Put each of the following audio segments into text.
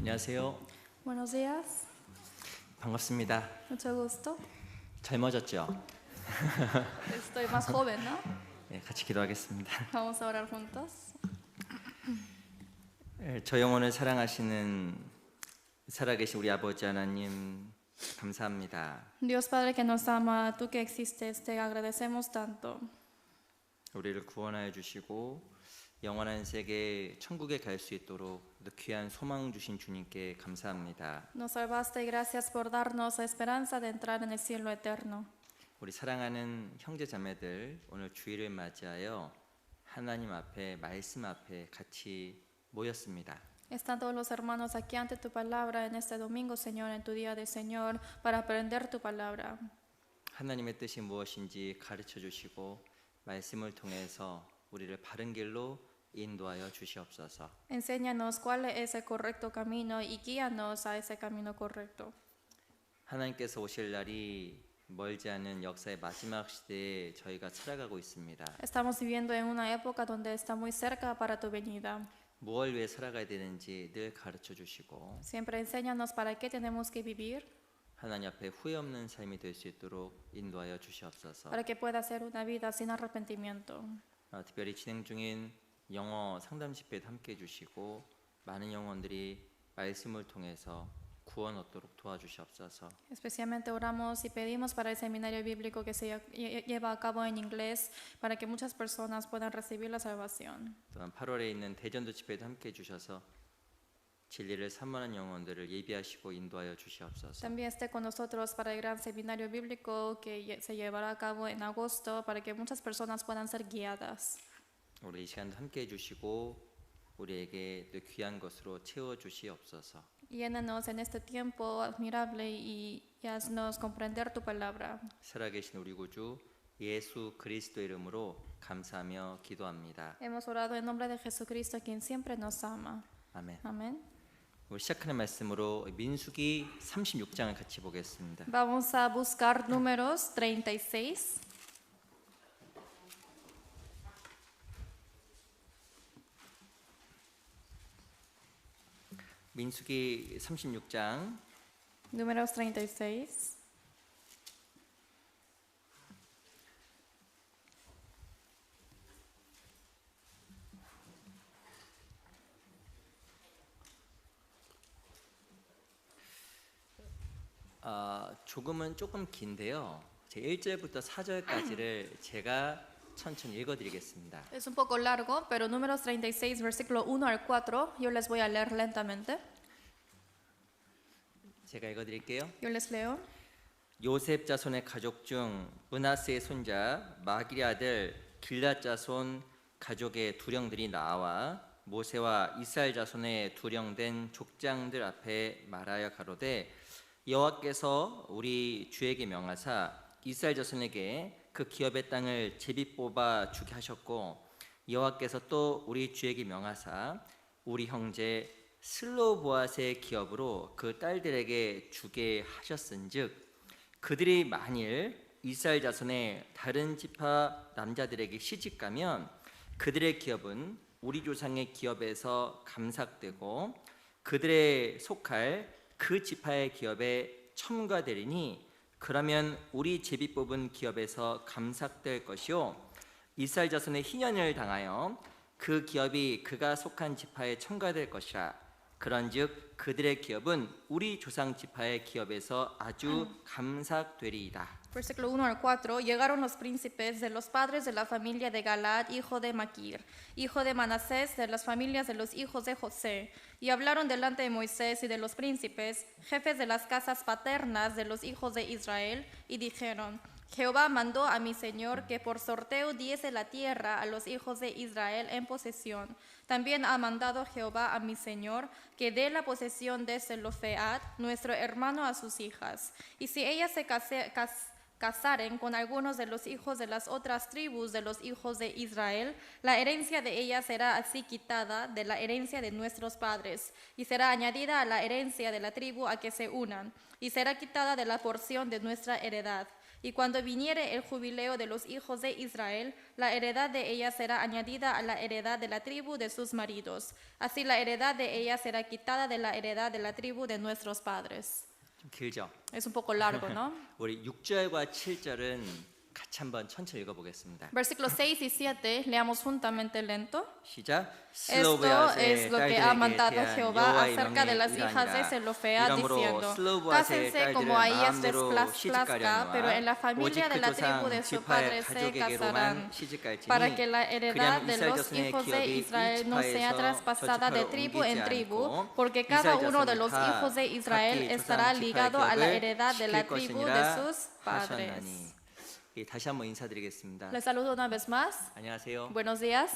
안녕하세요. Buenos días, 반갑습니다. mucho gusto. 젊어졌죠? Estoy más joven, ¿no? 네, 같이 기도하겠습니다. Vamos a orar juntos. 저 영혼을 사랑하시는 살아계신 우리 아버지 하나님 감사합니다. Dios Padre que nos ama, tú que existes, te agradecemos tanto. 우리를 구원하여 주시고 영원한 세계 천국에 갈 수 있도록 귀한 소망 주신 주님께 감사합니다. Nos salvaste y gracias por darnos la esperanza de entrar en el cielo eterno. 우리 사랑하는 형제 자매들 오늘 주일을 맞이하여 하나님 앞에 말씀 앞에 같이 모였습니다. Están todos los hermanos aquí ante tu palabra en este domingo, Señor, en tu día del Señor, para aprender tu palabra. 하나님의 뜻이 무엇인지 가르쳐 주시고 말씀을 통해서 우리를 바른 길로 인도하여 주시옵소서. Enséñanos cuál es el correcto camino y guíanos a ese camino correcto. 하나님께서 오실 날이 멀지 않은 역사의 마지막 시대에 저희가 살아가고 있습니다. Estamos viviendo en una época donde está muy cerca para tu venida. 무엇을 위해 살아가야 되는지 늘 가르쳐 주시고 Siempre enséñanos para qué tenemos que vivir, 하나님 앞에 후회 없는 삶이 될 수 있도록 인도하여 주시옵소서. para que pueda ser una vida sin arrepentimiento. 특별히 진행 중인 영어 상담 집회도 함께 해주시고 많은 영혼들이 말씀을 통해서 구원 얻도록 도와주시옵소서. Especialmente oramos y pedimos para el seminario bíblico que se lleva a cabo en inglés, para que muchas personas puedan recibir la salvación. 또한 8월에 있는 대전도 집회도 함께 해주셔서 진리를 사모하는 영혼들을 예비하시고 인도하여 주시옵소서. También esté con nosotros para el gran seminario bíblico que se llevará a cabo en agosto, para que muchas personas puedan ser guiadas. 우리 이 시간도 함께 해주시고 우리에게 또 귀한 것으로 채워주시옵소서. Llénanos en este tiempo admirable y haznos comprender tu palabra. 살아계신 우리 구주 예수 그리스도 이름으로 감사하며 기도합니다. Hemos orado en nombre de Jesucristo, quien siempre nos ama. 아멘. Amén. 우리 시작하는 말씀으로 민수기 36장을 같이 보겠습니다. Vamos a buscar números 36. 민수기 36장 Números 36. 조금 긴데요. 제 1절부터 4절까지를 제가 천천히 읽어드리겠습니다. Es un poco largo, pero números 36, versículo 1 al 4, yo les voy a leer lentamente. 제가 읽어드릴게요. Yo les leo. 요셉 자손의 가족 중 므낫세의 손자 마길의 아들 길앗 자손 가족의 두령들이 나와 모세와 이스라엘 자손의 두령된 족장들 앞에 말하여 가로되 여호와께서 우리 주에게 명하사 이스라엘 자손에게 그 기업의 땅을 제비 뽑아 주게 하셨고 여호와께서 또 우리 주에게 명하사 우리 형제 슬로보앗의 기업으로 그 딸들에게 주게 하셨은즉 그들이 만일 이스라엘 자손의 다른 지파 남자들에게 시집가면 그들의 기업은 우리 조상의 기업에서 감삭되고 그들의 속할 그 지파의 기업에 첨가되리니 그러면 우리 제비 뽑은 기업에서 감삭될 것이요 이스라엘 자손의 희년을 당하여 그 기업이 그가 속한 지파에 첨가될 것이라 그런즉 그들의 기업은 우리 조상 지파의 기업에서 아주 감삭되리이다. Versículo 1 al 4. Llegaron los príncipes de los padres de la familia de Galaad, hijo de Maquir, hijo de Manasés, de las familias de los hijos de José, y hablaron delante de Moisés y de los príncipes, jefes de las casas paternas de los hijos de Israel, y dijeron: Jehová mandó a mi señor que por sorteo diese la tierra a los hijos de Israel en posesión. También ha mandado Jehová a mi señor que dé la posesión de Zelofead, nuestro hermano, a sus hijas. Y si ellas se casaren con algunos de los hijos de las otras tribus de los hijos de Israel, la herencia de ellas será así quitada de la herencia de nuestros padres, y será añadida a la herencia de la tribu a que se unan, y será quitada de la porción de nuestra heredad. Y cuando viniere el jubileo de los hijos de Israel, la heredad de ella será añadida a la heredad de la tribu de sus maridos. Así la heredad de ella será quitada de la heredad de la tribu de nuestros padres. 좀 길죠? Es un poco largo, ¿no? 우리 6절과 7절은 같이 한번 천천히 읽어보겠습니다. Versículos 6 y 7, leamos juntamente lento. 시작. Esto es 슬로브앗의 lo que ha 딸들에게 mandado 대한 Jehová 여호와의 acerca de 명령이 las hijas de 이러하니라. Zelofead, 이러므로 diciendo: 슬로브앗의 Cásense como 딸들은 a ellas les 마음대로 plazca, pero en la 시집가려니와 familia 오직 de 그 la tribu 조상 de su 지파의 padre se 가족에게로만 casarán, 시집갈지니 para que la heredad 그냥 de 이스라엘 los 자손의 hijos de 기업이 이 Israel no sea 지파에서 traspasada de 저 tribu 지파로 en 옮기지 tribu, 않고 porque cada 이스라엘 uno de los 자손이 다 hijos de Israel 각기 estará 조상 ligado a 지파의 la 기업을 heredad de la 지킬 tribu de 것이니라 sus padres. 하셨나니. 예, 다시 한번 인사드리겠습니다. Les saludo una vez más. 안녕하세요. Buenos días.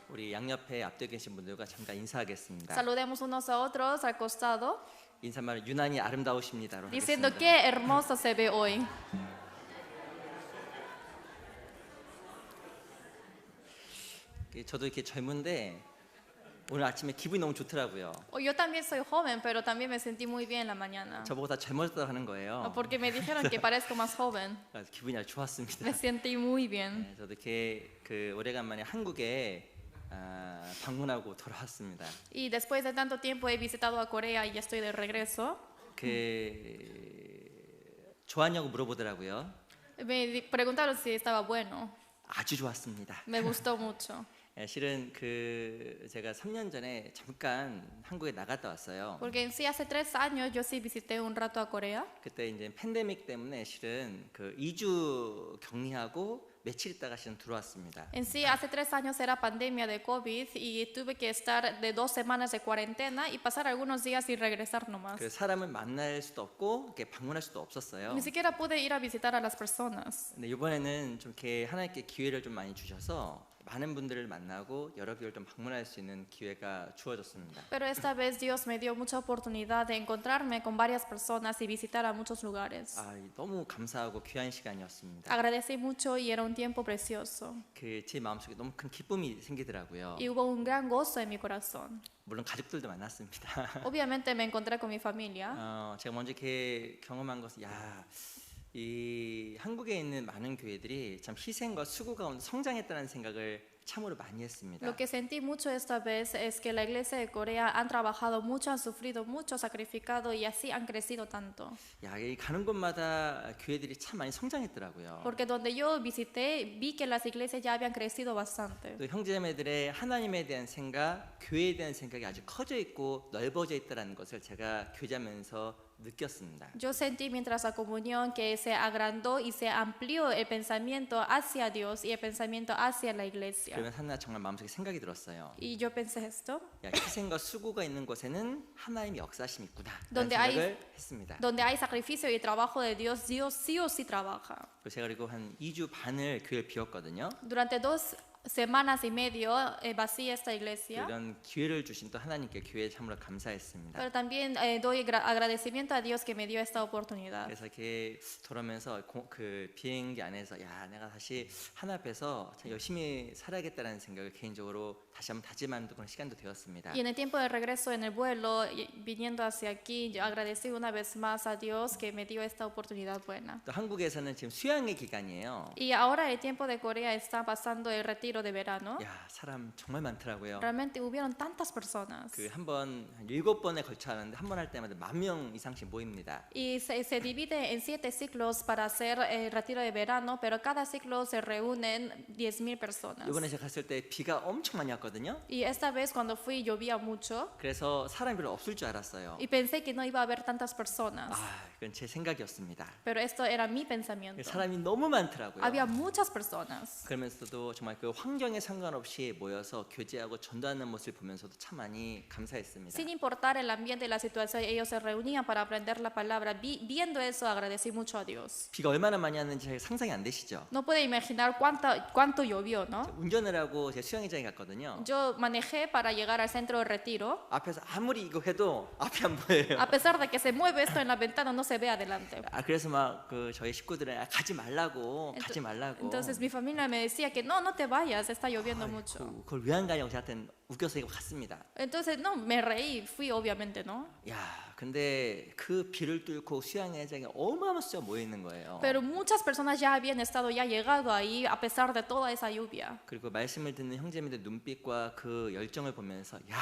우리 양옆에 앞에 계신 분들과 잠깐 인사하겠습니다. Saludemos unos a otros al costado, 인사말 유난히 아름다우십니다로 diciendo 하겠습니다. qué hermoso se ve hoy. 저도 이렇게 젊은데 오늘 아침에 기분이 너무 좋더라고요. Yo también soy joven, pero también me sentí muy bien en la mañana. 저보다 젊었다고 하는 거예요. Porque me dijeron que parezco más joven. 그래서 기분이 아주 좋았습니다. Me sentí muy bien. 네, 저도 이렇게 오래간만에 한국에 방문하고 돌아왔습니다. Y después de tanto tiempo he visitado a Corea y ya estoy de regreso. 좋았냐고 물어보더라고요. Me preguntaron si estaba bueno. 아주 좋았습니다. Me gustó mucho. 실은 제가 3년 전에 잠깐 한국에 나갔다 왔어요. Porque en sí hace 3 años yo sí visité un rato a Corea. 그때 이제 팬데믹 때문에 실은 2주 격리하고 며칠 있다가 실은 들어왔습니다. En sí hace 3 años era pandemia de COVID y tuve que estar de 2 semanas de cuarentena y pasar algunos días y regresar nomás. 사람을 만날 수도 없고 이렇게 방문할 수도 없었어요. Ni siquiera pude ir a visitar a las personas. 근데 이번에는 좀 이렇게 하나님께 기회를 좀 많이 주셔서 많은 분들을 만나고 여러 교회를 좀 방문할 수 있는 기회가 주어졌습니다. Pero esta vez Dios me dio mucha oportunidad de encontrarme con varias personas y visitar a muchos lugares. 너무 감사하고 귀한 시간이었습니다. Agradecí mucho y era un tiempo precioso. 제 마음속에 너무 큰 기쁨이 생기더라고요. Y hubo un gran gozo en mi corazón. 물론 가족들도 만났습니다. Obviamente me encontré con mi familia. 제가 먼저 이렇게 경험한 것은 이 한국에 있는 많은 교회들이 참 희생과 수고 가운데 성장했다는 생각을 참으로 많이 했습니다. Lo que sentí mucho esta vez es que la iglesia de Corea han trabajado mucho, han sufrido mucho, sacrificado y así han crecido tanto. 이 가는 곳마다 교회들이 참 많이 성장했더라고요. Porque donde yo visité vi que las iglesias ya habían crecido bastante. 또 형제자매들의 하나님에 대한 생각, 교회에 대한 생각이 아주 커져 있고 넓어져 있다는 것을 제가 교제하면서 느꼈습니다. Yo sentí mientras la comunión que se agrandó y se amplió el pensamiento hacia Dios y el pensamiento hacia la iglesia. 그러면 하나 정말 마음속에 생각이 들었어요. Y yo pensé esto, 희생과 수고가 있는 곳에는 하나님의 역사심이 있구나 라는 Donde 생각을 했습니다. donde hay sacrificio y trabajo de Dios, Dios sí o sí trabaja. 제가 그리고 한 2주 반을 교회를 비웠거든요. Durante 2 semanas y medio vacié esta iglesia. 이런 기회를 주신 또 하나님께 교회에 참으로 감사했습니다. Pero también doy agradecimiento a Dios que me dio esta oportunidad. 그래서 이렇게 돌아오면서 비행기 안에서 내가 다시 하나님 앞에서 참 열심히 살아야겠다는 생각을 개인적으로 다시 한번 다짐하는 그런 시간도 되었습니다. Y en el tiempo de regreso en el vuelo, viniendo hacia aquí, yo agradecí una vez más a Dios que me dio esta oportunidad buena. 또 한국에서는 지금 수양의 기간이에요. Y ahora el tiempo de Corea está pasando el retiro de verano. 사람 정말 많더라고요. Realmente hubieron tantas personas. 한 7번에 걸쳐 하는데 한 번 할 때마다 10,000명 이상씩 모입니다. Y se divide en 7 ciclos para hacer el retiro de verano, pero cada ciclo se reúnen 10,000 personas. 이번에 제가 갔을 때 비가 엄청 많이 왔거든요. Y esta vez cuando fui llovía mucho 그래서 사람이 별로 없을 줄 알았어요. y pensé que no iba a haber tantas personas. 이건 제 생각이었습니다. Pero esto era mi pensamiento. 사람이 너무 많더라고요. Había muchas personas. 그러면서도 정말 그 환경에 상관없이 모여서 교제하고 전도하는 모습을 보면서도 참 많이 감사했습니다. Sin importar el ambiente y la situación, ellos se reunían para aprender la palabra. Viendo eso, agradecí mucho a Dios. 비가 얼마나 많이 왔는지 상상이 안 되시죠? No puede imaginar cuánto llovió, ¿no? 운전을 하고 제 수영장에 갔거든요. Yo manejé para llegar al centro de retiro. 앞에서 아무리 이거 해도 앞이 안 보여요. A pesar de que se mueve esto en la ventana, no se ve adelante. 그래서 막 저희 식구들은 가지 말라고. Entonces mi familia me decía que no te vayas. vayas, está lloviendo mucho. 그걸 왜 안 가냐고 저한테는 웃겨서 갔습니다. Entonces, no, me reí, fui obviamente, ¿no? 야, 근데 그 비를 뚫고 수양회장에 어마어마한 숫자가 모여 있는 거예요. Pero muchas personas ya habían estado, ya llegado ahí a pesar de toda esa lluvia. 그리고 말씀을 듣는 형제님들 눈빛과 그 열정을 보면서 야,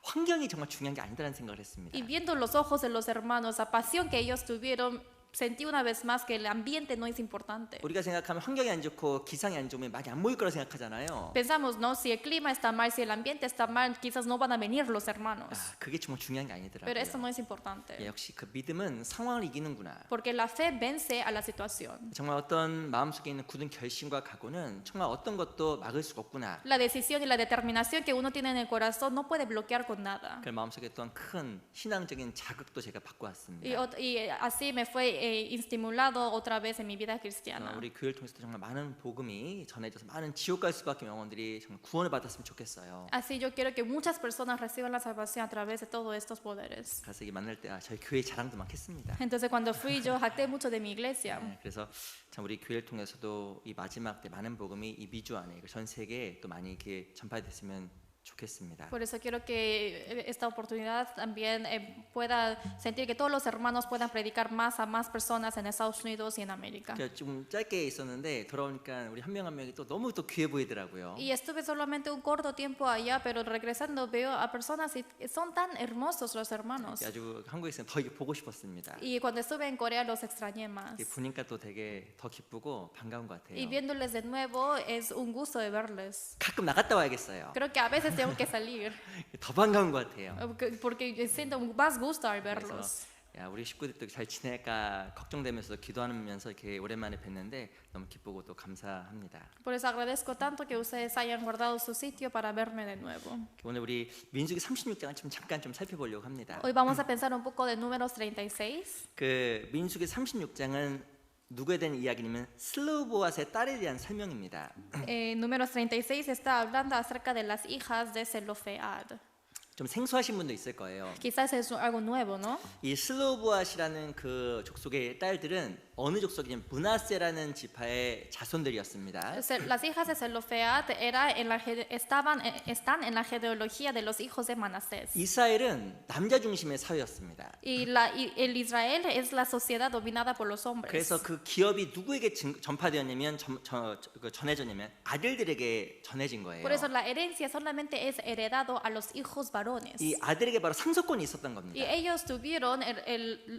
환경이 정말 중요한 게 아니다라는 생각을 했습니다. Y viendo los ojos de los hermanos, la pasión que ellos tuvieron, sentí una vez más que el ambiente no es importante. 우리가 생각하면 환경이 안 좋고 기상이 안 좋으면 많이 안 모일 거라 생각하잖아요. Pensamos, ¿no? Si el clima está mal, si el ambiente está mal, quizás no van a venir los hermanos. 아, 그게 정말 중요한 게 Pero esto 아니더라고요. no es importante. 예, 역시 그 믿음은 상황을 이기는구나. Porque la fe vence a la situación. 정말 어떤 마음속에 있는 굳은 결심과 각오는 정말 어떤 것도 막을 수가 없구나. La decisión y la determinación que uno tiene en el corazón no puede bloquear con nada. 그 마음속에 또한 큰 신앙적인 자극도 제가 받고 왔습니다. Y así me fue estimulado otra vez en mi vida cristiana. 우리 교회를 통해서 정말 많은 복음이 전해져서 많은 지옥 갈 수밖에 영혼들이 정말 구원을 받았으면 좋겠어요. Así yo quiero que muchas personas reciban la salvación a través de todos estos poderes. 가서 이 만날 때 저희 교회 자랑도 막 했습니다. Entonces cuando fui yo jacté mucho de mi iglesia. 네, 그래서 참 우리 교회를 통해서도 이 마지막 때 많은 복음이 이 미주 안에 전 세계에 또 많이 이렇게 전파됐으면 좋겠습니다. Por eso quiero que esta oportunidad también pueda sentir que todos los hermanos puedan predicar más a más personas en Estados Unidos y en América. 제가 좀 짧게 있었는데 돌아오니까 우리 한 명 한 명이 또 너무 또 귀해 보이더라고요. Y estuve solamente un corto tiempo allá, pero regresando veo a personas y son tan hermosos los hermanos. 아주 한국에 있으면 더 이게 보고 싶었습니다. Y cuando estuve en Corea los extrañé más. 이게 보니까 또 되게 더 기쁘고 반가운 것 Y 같아요. viéndoles de nuevo es un gusto de verles. 가끔 나갔다 와야겠어요. Creo que a veces tengo que salir 더 반가운 것 같아요. porque siento más gusto al verlos. 야, 우리 식구들도 잘 지낼까 걱정되면서 기도하면서 이렇게 오랜만에 뵀는데 너무 기쁘고 또 감사합니다. Por eso agradezco tanto que ustedes hayan guardado su sitio para verme de nuevo. 오늘 우리 민수기 36장을 좀 잠깐 좀 살펴보려고 합니다. Hoy vamos a pensar un poco de Números 36. 그 민수기 36장은 누구에 대한 이야기냐면 슬로보앗의 딸에 대한 설명입니다. Números 36 está hablando acerca de las hijas de Zelofead. 좀 생소하신 분도 있을 거예요. Quizás es algo nuevo, ¿no? 이 슬로보앗이라는 그 족속의 딸들은 어느 족속이냐면 므낫세라는 지파의 자손들이었습니다. Las hijas de Zelofead están en la genealogía de los hijos de Manasés. 이스라엘은 남자 중심의 사회였습니다. Y el Israel es la sociedad dominada por los hombres. 그래서 그 기업이 누구에게 전파되었냐면 전해졌냐면 아들들에게 전해진 거예요. Por eso la herencia solamente es heredado a los hijos varones. 이 아들에게 바로 상속권이 있었던 겁니다. Y ellos tuvieron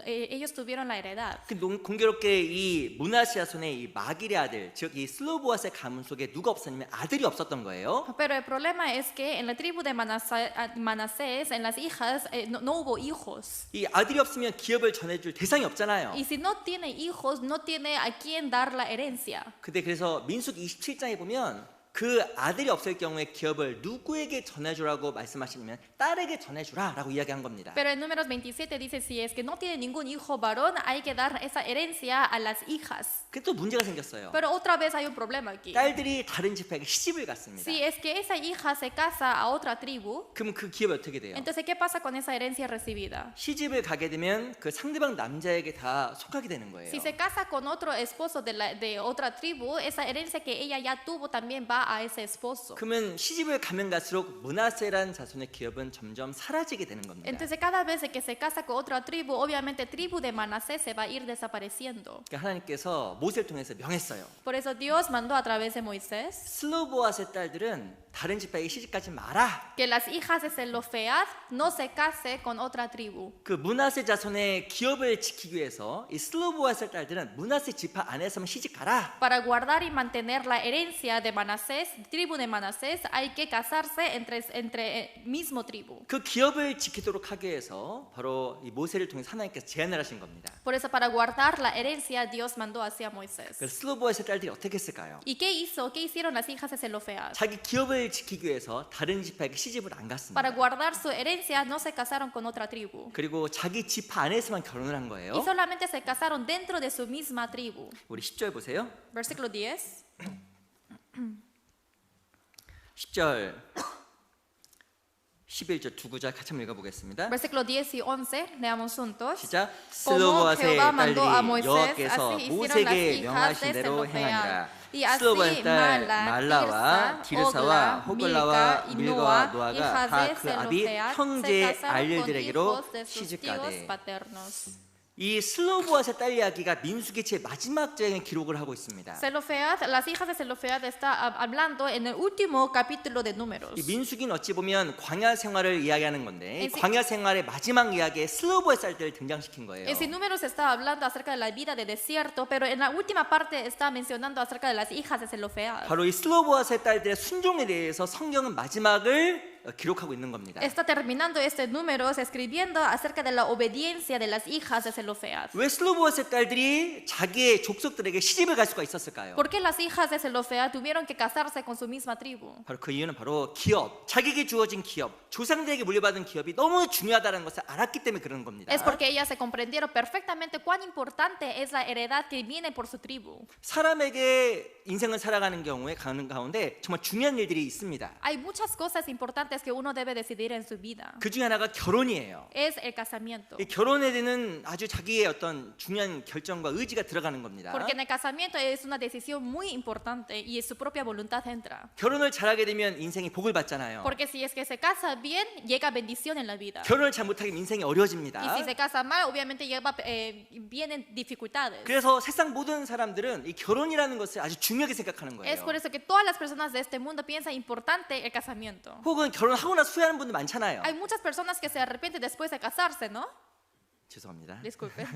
ellos tuvieron la heredad. 그 공교롭게 이 므낫세 자손의 이 마길의 아들, 즉 이 슬로보앗의 가문 속에 누가 없었냐면 아들이 없었던 거예요. Pero el problema es que en la tribu de Manasés, en las hijas, no hubo hijos. 이 아들이 없으면 기업을 전해줄 대상이 없잖아요. Y si no tiene hijos, no tiene a quién dar la herencia. 근데 그래서 민수기 27장에 보면 그 아들이 없을 경우에 기업을 누구에게 전해주라고 말씀하시냐면 딸에게 전해주라라고 이야기한 겁니다. Pero en Números 27 dice si es que no tiene ningún hijo varón, hay que dar esa herencia a las hijas. 그게 또 문제가 생겼어요. Pero otra vez hay un problema aquí. 딸들이 다른 지파에게 시집을 갔습니다. Si es que esa hija se casa a otra tribu, 그럼 그 기업이 어떻게 돼요? entonces ¿qué pasa con esa herencia recibida? 시집을 가게 되면 그 상대방 남자에게 다 속하게 되는 거예요. Si se casa con otro esposo de otra tribu, esa herencia que ella ya tuvo también va a ese esposo. 그러면 시집을 가면 갈수록 므낫세라는 자손의 기업은 점점 사라지게 되는 겁니다. Entonces cada vez que se casa con otra tribu, obviamente tribu de Manasés se va a ir desapareciendo. 그러니까 하나님께서 모세를 통해서 명했어요. Por eso Dios mandó a través de Moisés 슬로보앗의 딸들은 다른 지파에게 시집가지 마라. que las hijas de Zelofead no se case con otra tribu. 그 므낫세 자손의 기업을 지키기 위해서 이 슬로보앗의 딸들은 므낫세 지파 안에서만 시집가라. Para guardar y mantener la herencia de Manasés, tribu de Manasés, hay que casarse entre mismo tribu. 그 기업을 지키도록 하기 위해서 바로 이 모세를 통해 하나님께서 제안을 하신 겁니다. Por eso para guardar la herencia Dios mandó hacia Moisés. 그 슬로보앗의 딸들이 어떻게 했을까요? ¿Y qué hizo? ¿Qué hicieron las hijas de Zelofead? 자기 기업을 지키기 위해서 다른 지파에게 시집을 안 갔습니다. Para guardar su herencia no se casaron con otra tribu. 그리고 자기 지파 안에서만 결혼을 한 거예요. Y solamente se casaron dentro de su misma tribu. 우리 10절 보세요. Versículo 10. 10절 11절 두 구절 같이 한번 읽어보겠습니다. Versículo 10 y 11, leamos juntos. 시작. Como 슬로보아스의 Jehová mandó a 딸들이 Moisés, 여호와께서 así hicieron las 모세에게 hijas 명하신 de 대로 Zelofead. 행하니라. Y así 슬로보아스의 딸 Mala, 말라와 Tirsa, 디르사와 Ogla, 호글라와 Milca y 밀가와 Noa, 노아가 hijas 다 de 그 아비 Zelofead, 형제 se casaron con 아들들에게로 hijos de sus tíos 시집가되. paternos. 이 슬로보아스의 딸 이야기가 민수기 제 마지막 장에 기록을 하고 있습니다. Zelofead, las hijas de Zelofead está hablando en el último capítulo de Números. 이 민수기는 어찌 보면 광야 생활을 이야기하는 건데 이 esi- 광야 생활의 마지막 이야기에 슬로보아스의 딸들을 등장시킨 거예요. En Sin Números está hablando acerca de la vida de desierto, pero en la última parte está mencionando acerca de las hijas de Zelofead. 바로 이 슬로보아스의 딸들의 순종에 대해서 성경은 마지막을 기록하고 있는 겁니다. Está terminando este Números escribiendo acerca de la obediencia de las hijas de Zelofead. 왜 슬로보아스의 딸들이 자기의 족속들에게 시집을 갈 수가 있었을까요? ¿Por qué las hijas de Zelofead tuvieron que casarse con su misma tribu? 바로 그 이유는 바로 기업, 자기에게 주어진 기업, 조상들에게 물려받은 기업이 너무 중요하다는 것을 알았기 때문에 그런 겁니다. Es porque ellas se comprendieron perfectamente cuán importante es la heredad que viene por su tribu. 사람에게 인생을 살아가는 경우에 가는 가운데 정말 중요한 일들이 있습니다. Hay muchas cosas importantes que uno debe decidir en su vida. 그 중에 하나가 결혼이에요. Es el casamiento. 이 결혼에 대한 아주 자기의 어떤 중요한 결정과 의지가 들어가는 겁니다. Porque en el casamiento es una decisión muy importante y su propia voluntad entra. 결혼을 잘하게 되면 인생이 복을 받잖아요. Porque si es que se casa bien, llega bendición en la vida. 결혼을 잘 못하게 인생이 Y 어려워집니다. si se casa mal, obviamente vienen dificultades. 그래서 세상 모든 사람들은 이 결혼이라는 것을 아주 중요하게 생각하는 Es 거예요. por eso que todas las personas de este mundo piensan importante el casamiento. 혹은 결혼하고 나서 후회하는 분들 많잖아요. Hay muchas personas que se arrepienten después de casarse, ¿no? 죄송합니다. Disculpe.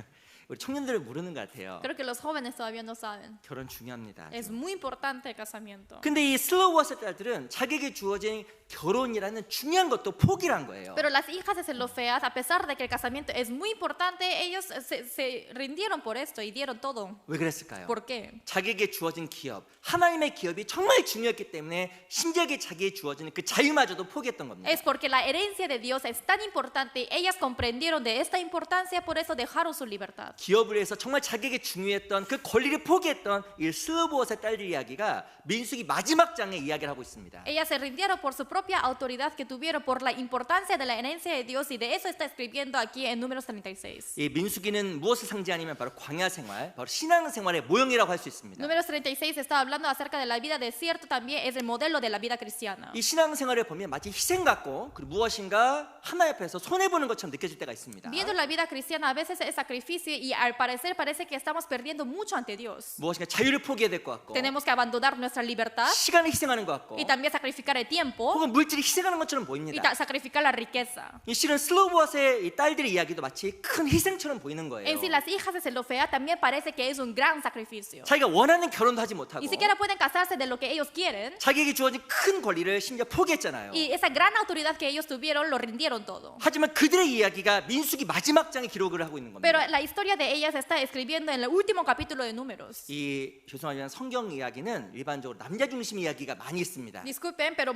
우리 청년들은 모르는 것 같아요. Creo que los jóvenes todavía no saben. 결혼 중요합니다. Es muy importante el casamiento. 근데 이 슬로우아스 딸들은 자기에게 주어진 결혼이라는 중요한 것도 포기를 한 거예요. Pero las hijas de Zelofead, a pesar de que el casamiento es muy importante, ellos se rindieron por esto y dieron todo. 왜 그랬을까요? ¿Por qué? 자기에게 주어진 기업, 하나님의 기업이 정말 중요했기 때문에 심지어게 자기에게 주어지는 그 자유마저도 포기했던 겁니다. Es porque la herencia de Dios es tan importante, ellas comprendieron de esta importancia, por eso dejaron su libertad. 기업을 위해서 정말 자기에게 중요했던 그 권리를 포기했던 이 슬로보아스의 딸들 이야기가 민수기 마지막 장에 이야기를 하고 있습니다. Ellas se rindieron por su propia autoridad que tuvieron, por la importancia de la herencia de Dios, y de eso está escribiendo aquí en Números 36. 이 민수기는 무엇을 상징하냐면 바로 광야 생활, 바로 신앙 생활의 모형이라고 할 수 있습니다. Números 36 está hablando acerca de la vida desierto, también es el modelo de la vida cristiana. 이 신앙 생활을 보면 마치 희생 같고 그리고 무엇인가 하나님 앞에서 손해 보는 것처럼 느껴질 때가 있습니다. Viendo la vida cristiana a veces es sacrificio y al parecer parece que estamos perdiendo mucho ante Dios. 무엇인가 자유를 포기해야 될 것 같고 Tenemos que abandonar nuestra libertad 시간을 희생하는 것 같고 y también sacrificar el tiempo 혹은 물질을 희생하는 것처럼 y 보입니다. sacrificar la riqueza. 이 실은 슬로보아스의 이 딸들의 이야기도 마치 큰 희생처럼 보이는 거예요. En sí, las hijas de Zelofead también parece que es un gran sacrificio. 자기가 원하는 결혼도 하지 못하고 Ni siquiera pueden casarse de lo que ellos quieren. 자기에게 주어진 큰 권리를 심지어 포기했잖아요. Y esa gran autoridad que ellos tuvieron lo rindieron todo. 하지만 그들의 이야기가 민수기 마지막 장에 기록을 하고 있는 Pero 겁니다. la historia de ellas está escribiendo en el último capítulo de Números. 이 죄송하지만 성경 이야기는 일반적으로 남자 중심 이야기가 많이 있습니다. Disculpen, pero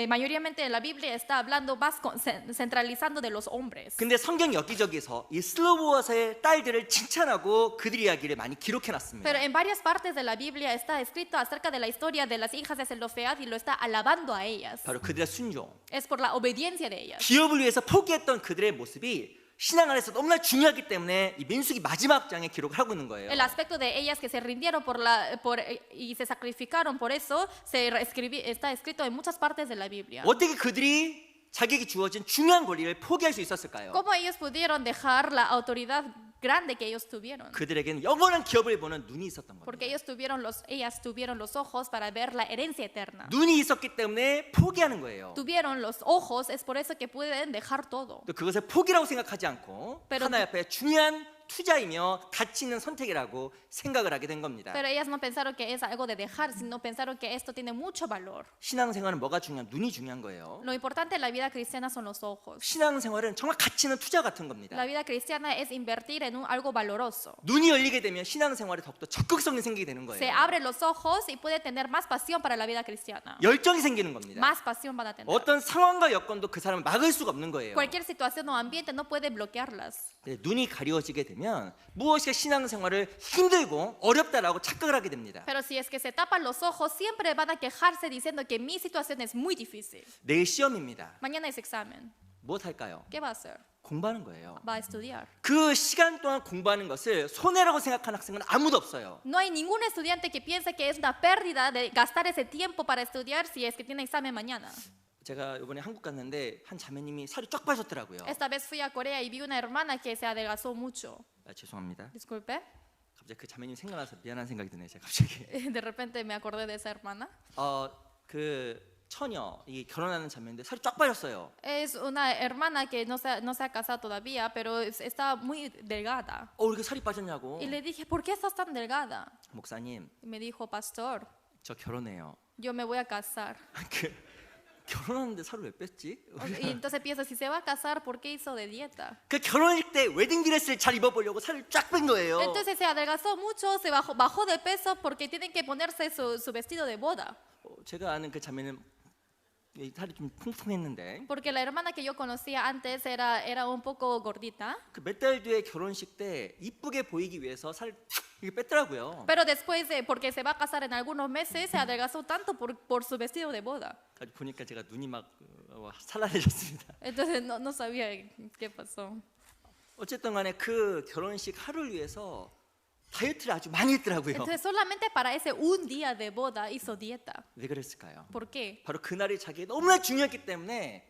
mayoritariamente la Biblia está hablando más centralizando de los hombres. 근데 성경 여기저기서 이 슬로보아스의 딸들을 칭찬하고 그들 이야기를 많이 기록해 놨습니다. Pero en varias partes de la Biblia está escrito acerca de la historia de las hijas de Zelofead y lo está alabando a ellas. 바로 그들의 순종, Es por la obediencia de ellas. 기업을 위해서 포기했던 그들의 모습이 신앙 안에서 너무나 중요하기 때문에 이 민수기 마지막 장에 기록을 하고 있는 거예요. El aspecto de ellas que se rindieron y se sacrificaron por eso está escrito en muchas partes de la Biblia. 어떻게 그들이 자기에게 주어진 중요한 권리를 포기할 수 있었을까요? ¿Cómo ellos pudieron dejar la autoridad grande que ellos tuvieron? 그들에게는 영원한 기업을 보는 눈이 있었던 Porque 겁니다. ellas tuvieron los ojos para ver la herencia eterna. 눈이 있었기 때문에 포기하는 거예요. Tuvieron los ojos, es por eso que pueden dejar todo. 또 그것을 포기라고 생각하지 않고 Pero- 하나님 앞에 중요한 투자이며 가치 있는 선택이라고 생각을 하게 된 겁니다. Pero ellas no pensaron que es algo de dejar, sino pensaron que esto tiene mucho valor. 신앙생활은 뭐가 중요한? 눈이 중요한 거예요. Lo importante en la vida cristiana son los ojos. 신앙생활은 정말 가치 있는 투자 같은 겁니다. La vida cristiana es invertir en algo valoroso. 눈이 열리게 되면 신앙생활에 더욱더 적극성이 생기게 되는 Se 거예요. abren los ojos y puede tener más pasión para la vida cristiana. 열정이 생기는 겁니다. Más pasión van a tener. 어떤 상황과 여건도 그 사람을 막을 수가 없는 거예요. Cualquier situación o ambiente no puede bloquearlas. 눈이 가려지게 되면 되면 무엇이 신앙생활을 힘들고 어렵다라고 착각을 하게 됩니다. Pero si es que se tapan los ojos, siempre van a quejarse diciendo que mi situación es muy difícil. 내일 시험입니다. Mañana es examen. 무엇 할까요? ¿Qué va a hacer? 공부하는 거예요. Va a estudiar. 그 시간 동안 공부하는 것을 손해라고 생각하는 학생은 아무도 없어요. No hay ningún estudiante que piense que es una pérdida de gastar ese tiempo para estudiar si es que tiene examen mañana. 제가 이번에 한국 갔는데 한 자매님이 살이 쫙 빠졌더라고요. Esta vez fui a Corea y vi una hermana que se adelgazó mucho. 죄송합니다. Disculpe. 갑자기 그 자매님 생각나서 미안한 생각이 드네요. 제가 갑자기. De repente me acordé de esa hermana. 그 처녀 이 결혼하는 자매인데 살이 쫙 빠졌어요. Es una hermana que no se ha casado todavía, pero está muy delgada. 왜 이렇게 살이 빠졌냐고. Y le dije, ¿por qué estás tan delgada? 목사님, Y me dijo, pastor, 저 결혼해요. yo me voy a casar. 결혼하는데 살을 왜 뺐지? Y entonces pienso, si se va a casar, ¿por qué hizo de dieta? 그 결혼식 때 웨딩 드레스를 잘 입어보려고 살을 쫙 뺀 거예요. Entonces se adelgazó mucho, se bajó de peso porque tienen que ponerse su vestido de boda. 제가 아는 그 자매는 살이 좀 풍성했는데 Porque la hermana que yo conocía antes era un poco gordita. 그 몇 달 뒤에 결혼식 때 이쁘게 보이기 위해서 살을 이렇게 뺐더라고요. Pero después, porque se va a casar en algunos meses, se adelgazó tanto por su vestido de boda. 보니까 제가 눈이 막 산란해졌습니다. Entonces no sabía qué pasó. 어쨌든 간에 그 결혼식 하루를 위해서 다이어트를 아주 많이 했더라고요. Entonces solamente para ese un día de boda hizo dieta. 왜 그랬을까요? ¿Por qué? 바로 그날이 자기에 너무나 중요했기 때문에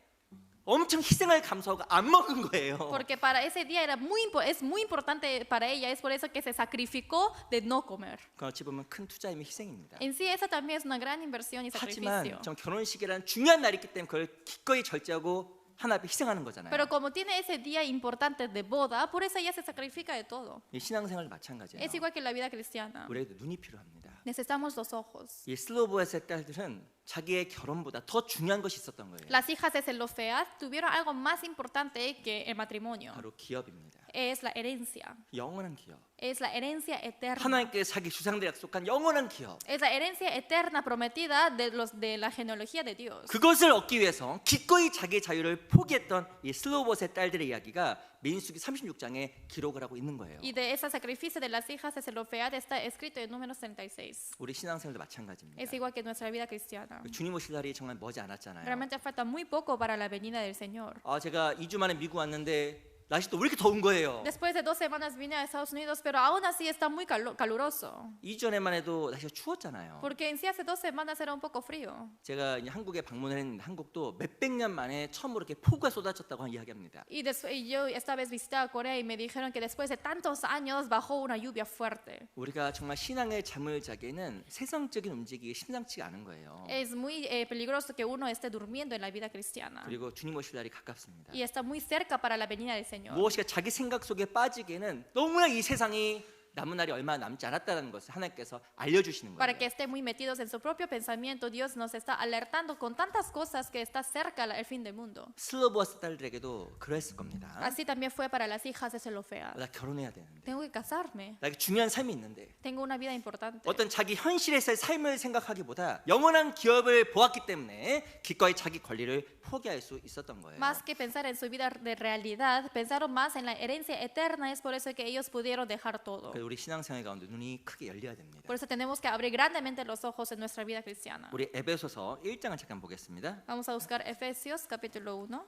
엄청 희생을 감수하고 안 먹은 거예요. Porque para ese día es muy importante para ella, es por eso que se sacrificó de no comer. 어찌 보면 큰 투자이며 희생입니다. En sí, eso también es una gran inversión y sacrificio. 하지만 전 결혼식이라는 중요한 날이 있기 때문에 그걸 기꺼이 절제하고 하나 앞에 희생하는 거잖아요. Pero como tiene ese día importante de boda, por eso ella se sacrifica de todo. 이 신앙생활도 마찬가지예요. Es igual que la vida cristiana. 우리에게 눈이 필요합니다. Necesitamos los ojos. 이 슬로보에스의 딸들은 자기의 결혼보다 더 중요한 것이 있었던 거예요. Las hijas de Zelofead tuvieron algo más importante que el matrimonio. 바로 기업입니다. Es la herencia. 영원한 기업. Es la herencia eterna. 하나님께 자기 주상들 약속한 영원한 기업. Es la herencia eterna prometida de la genealogía de Dios. 그것을 얻기 위해서 기꺼이 자기의 자유를 포기했던 이 슬로봇의 딸들의 이야기가 민수기 36장에 기록을 하고 있는 거예요. Y de ese sacrificio de las hijas de Zelofead está escrito en Números 36. 우리 신앙생활도 마찬가지입니다. Es igual que nuestra vida cristiana. 주님 오실 날이 정말 머지 않았잖아요. Realmente falta muy poco para la venida del Señor. 제가 2주 만에 미국 왔는데 날씨 또 왜 이렇게 더운 거예요? Después de 2 semanas vine a Estados Unidos, pero aún así está muy caluroso. 2주 전에만 해도 날씨가 추웠잖아요. Porque en sí hace 2 semanas era un poco frío. 제가 이제 한국에 방문을 했는데 한국도 몇백 년 만에 처음으로 이렇게 폭우가 쏟아졌다고 이야기합니다. Y yo esta vez visité a Corea y me dijeron que después de tantos años bajó una lluvia fuerte. 우리가 정말 신앙의 잠을 자기에는 세상적인 움직임이 심상치가 않은 거예요. Es muy peligroso que uno esté durmiendo en la vida cristiana. 그리고 주님 오실 날이 가깝습니다. Y está muy cerca para la venida del Señor. 무엇이가 자기 생각 속에 빠지기에는 너무나 이 세상이 남은 날이 얼마 남지 않았다는 것을 하나님께서 알려주시는 Para 거예요. que esté muy metidos en su propio pensamiento, Dios nos está alertando con tantas cosas que está cerca el fin del mundo. 슬로보아스 딸들에게도 그랬을 겁니다. Así también fue para las hijas de Zelofead. 나 결혼해야 되는데 Tengo que casarme. 나에게 중요한 삶이 있는데 Tengo una vida importante. 어떤 자기 현실에서의 삶을 생각하기보다 영원한 기업을 보았기 때문에 기꺼이 자기 권리를 포기할 수 있었던 거예요. Más que pensar en su vida de realidad, pensaron más en la herencia eterna. Es por eso que ellos pudieron dejar todo. 우리 신앙생활 가운데 눈이 크게 열려야 됩니다. Por eso tenemos que abrir grandemente los ojos en nuestra vida cristiana. 우리 에베소서 1장을 잠깐 보겠습니다. Vamos a buscar Efesios capítulo 1.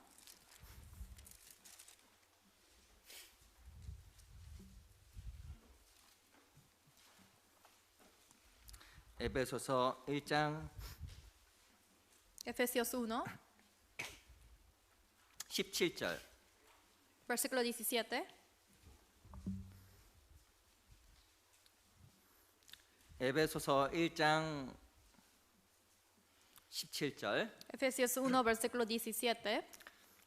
에베소서 1장 Efesios 1, 17절. versículo 17. 에베소서 1장 17절. Efesios 1, versículo 17.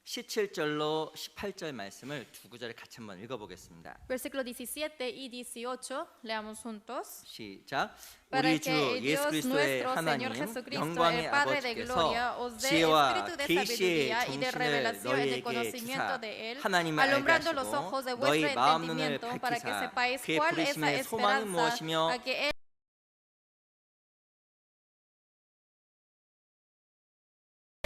17절로 18절 말씀을 두 구절을 같이 한번 읽어보겠습니다. Versículo 17 y 18. Leamos juntos. 시작. Para 우리 주 que 예수 Dios 그리스도의 nuestro 하나님 Señor Jesucristo, 영광의 el Padre de 아버지께서 gloria, os dé 지혜와 espíritu de 계시의 sabiduría y de 정신을 revelación y de 너희에게 conocimiento 주사 de Él, 하나님을 알게 alumbrando los 하시고 ojos de 너희 vuestro 마음 눈을 entendimiento para que 밝히사 sepáis 그의 cuál es la 부르심의 소망이 esperanza 무엇이며 a que Él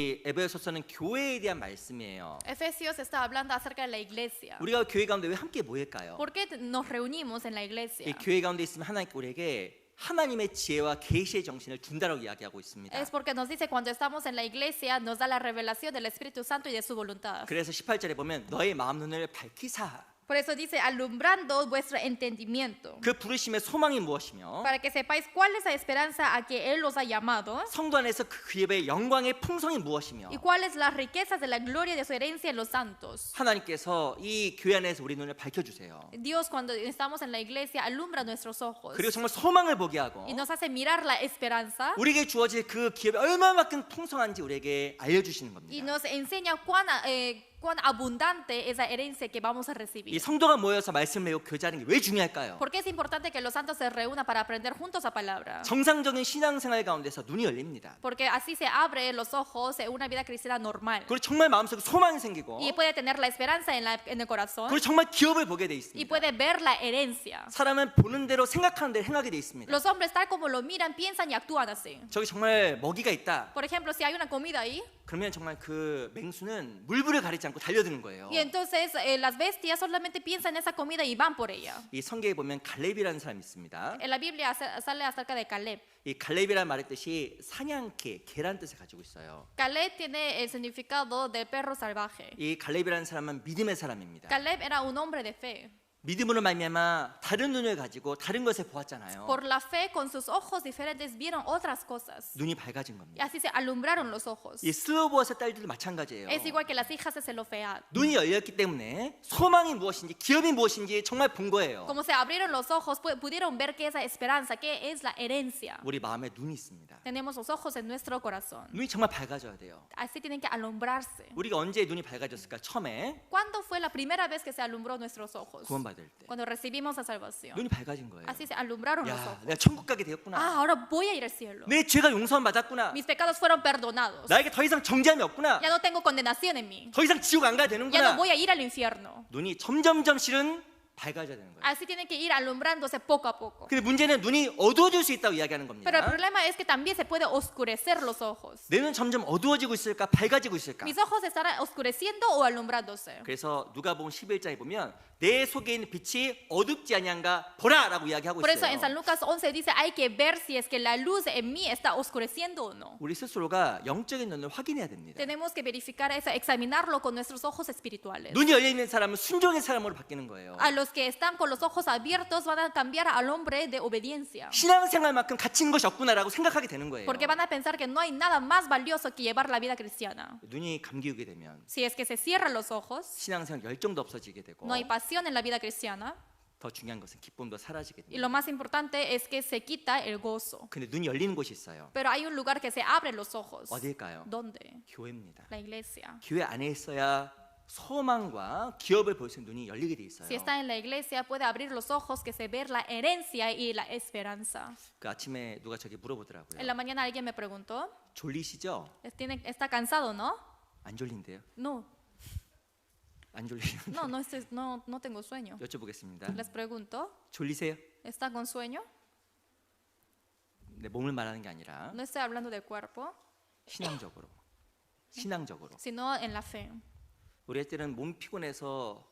이 에베소서는 교회에 대한 말씀이에요. Efesios está hablando acerca de la iglesia. 우리가 교회 가운데 왜 함께 모일까요? ¿Por qué nos reunimos en la 이 iglesia? 교회 가운데 있으면 하나님께 우리에게 하나님의 지혜와 계시의 정신을 준다라고 이야기하고 있습니다. Es porque nos dice cuando estamos en la iglesia nos da la revelación del Espíritu Santo y de su voluntad. 그래서 18절에 보면 너의 마음 눈을 밝히사. Por eso dice alumbrando vuestro entendimiento, 그 부르심의 소망이 무엇이며 para que sepáis cuál es la esperanza a que Él os ha llamado 성도 안에서 그 그의 영광의 풍성이 무엇이며 y cuáles las riquezas de la gloria de su herencia en los santos. 하나님께서 이 교회 안에서 우리 눈을 밝혀주세요. Dios cuando estamos en la iglesia alumbra nuestros ojos 그리고 정말 소망을 보게 하고 y nos hace mirar la esperanza 우리에게 주어질 그 기업이 얼마만큼 풍성한지 우리에게 알려주시는 y 겁니다. nos enseña cuán abundante es la herencia que vamos a 이 recibir. 성도가 모여서 말씀을 외우고 교제하는 게 왜 중요할까요? ¿Por qué es importante que los santos se reúnan para aprender juntos la palabra? 정상적인 신앙생활 가운데서 눈이 열립니다. Porque así se abre los ojos en una vida cristiana normal 그리고 정말 마음속에 소망이 생기고 y puede tener la esperanza en el corazón 그리고 정말 기업을 보게 돼 y 있습니다. puede ver la herencia. 사람은 보는 대로 생각하는 대로 행하게 돼 있습니다. Los hombres tal como lo miran, piensan y actúan así. 저기 정말 먹이가 있다. Por ejemplo, si hay una comida ahí 그러면 정말 그 맹수는 물불을 가리지 않고 달려드는 거예요. y entonces las bestias solamente piensan en esa comida y van por ella. 이 성경에 보면 갈렙이라는 사람이 있습니다. En la Biblia sale acerca de Caleb. 이 갈렙이라는 말의 뜻이 사냥개, 개란 뜻을 가지고 있어요. Caleb tiene el significado de perro salvaje. 이 갈렙이라는 사람은 믿음의 사람입니다. Caleb era un hombre de fe. 믿음으로 말미암아 다른 눈을 가지고 다른 것을 보았잖아요. Por la fe, con sus ojos diferentes, vieron otras cosas. 눈이 밝아진 Y 겁니다. así se alumbraron los ojos. 이 슬로보아스 딸들도 마찬가지예요. Es igual que las hijas de Zelofead. 눈이 열렸기 때문에 소망이 무엇인지 기업이 무엇인지 정말 본 거예요. Como se abrieron los ojos, pudieron ver qué es la esperanza, qué es la herencia. 우리 마음에 눈이 있습니다. Tenemos los ojos en nuestro corazón. 눈이 정말 밝아져야 돼요. Así tienen que alumbrarse. 우리가 언제 눈이 밝아졌을까? 처음에 ¿Cuándo fue la primera vez que se alumbró nuestros ojos? 구원받을 때 Cuando recibimos la salvación. 눈이 밝아진 거예요. Así se alumbraron los 야, ojos. 내가 천국 가게 되었구나. Ah, ahora voy a ir al cielo. 내 죄가 용서함 받았구나. Mis pecados fueron perdonados. 나에게 더 이상 정죄함이 없구나. Ya no tengo condenación en mí. 더 이상 지옥 안 가야 Ya no 되는구나. voy a ir al infierno. 눈이 점점점 실은 밝아져야 되는 거예요. Así tienen que ir alumbrándose poco a poco. 근데 문제는 눈이 어두워질 수 있다고 이야기하는 Pero el 겁니다. problema es que también se puede oscurecer los ojos. 내 눈 점점 어두워지고 있을까? 밝아지고 있을까? ¿Mis ojos estarán oscureciendo o alumbrándose? 그래서 누가복음 11장에 보면 내 속에 있는 빛이 어둡지 아니한가 보라라고 이야기하고 Por eso en San 있어요. Lucas 11 dice hay que ver si es que la luz en mí está oscureciendo o no. 우리 스스로가 영적인 눈을 확인해야 됩니다. Tenemos que verificar eso, examinarlo con nuestros ojos espirituales. 눈이 열려 있는 사람은 순종의 사람으로 바뀌는 거예요. A los que están con los ojos abiertos van a cambiar al hombre de obediencia. 신앙생활만큼 가치인 것이 없구나라고 생각하게 되는 거예요. Porque van a pensar que no hay nada más valioso que llevar la vida cristiana. 눈이 감기게 되면 Si es que se cierran los ojos, 신앙생활 열정도 없어지게 되고 no hay pasión en la vida cristiana. 더 중요한 것은 기쁨도 사라지게 Y lo 됩니다. más importante es que se quita el gozo. 근데 눈이 열리는 곳이 있어요. Pero hay un lugar que se abre los ojos. 어디일까요? ¿Dónde? 교회입니다. La iglesia. 교회 안에 있어야 소망과 기업을 볼 수 있는 눈이 열리게 돼 있어요. Si está en la iglesia puede abrir los ojos que se ve la herencia y la esperanza. 그 아침에 누가 저기 물어보더라고요. En la mañana alguien me preguntó, 졸리시죠? ¿está cansado, no? 안 졸린데요? No, 안 졸리시죠? no tengo sueño. 여쭤보겠습니다. Les pregunto, 졸리세요? ¿está con sueño? 네, 몸을 말하는 게 아니라 No estoy hablando del cuerpo, 신앙적으로. sino en la fe. 우리 할 때는 몸 피곤해서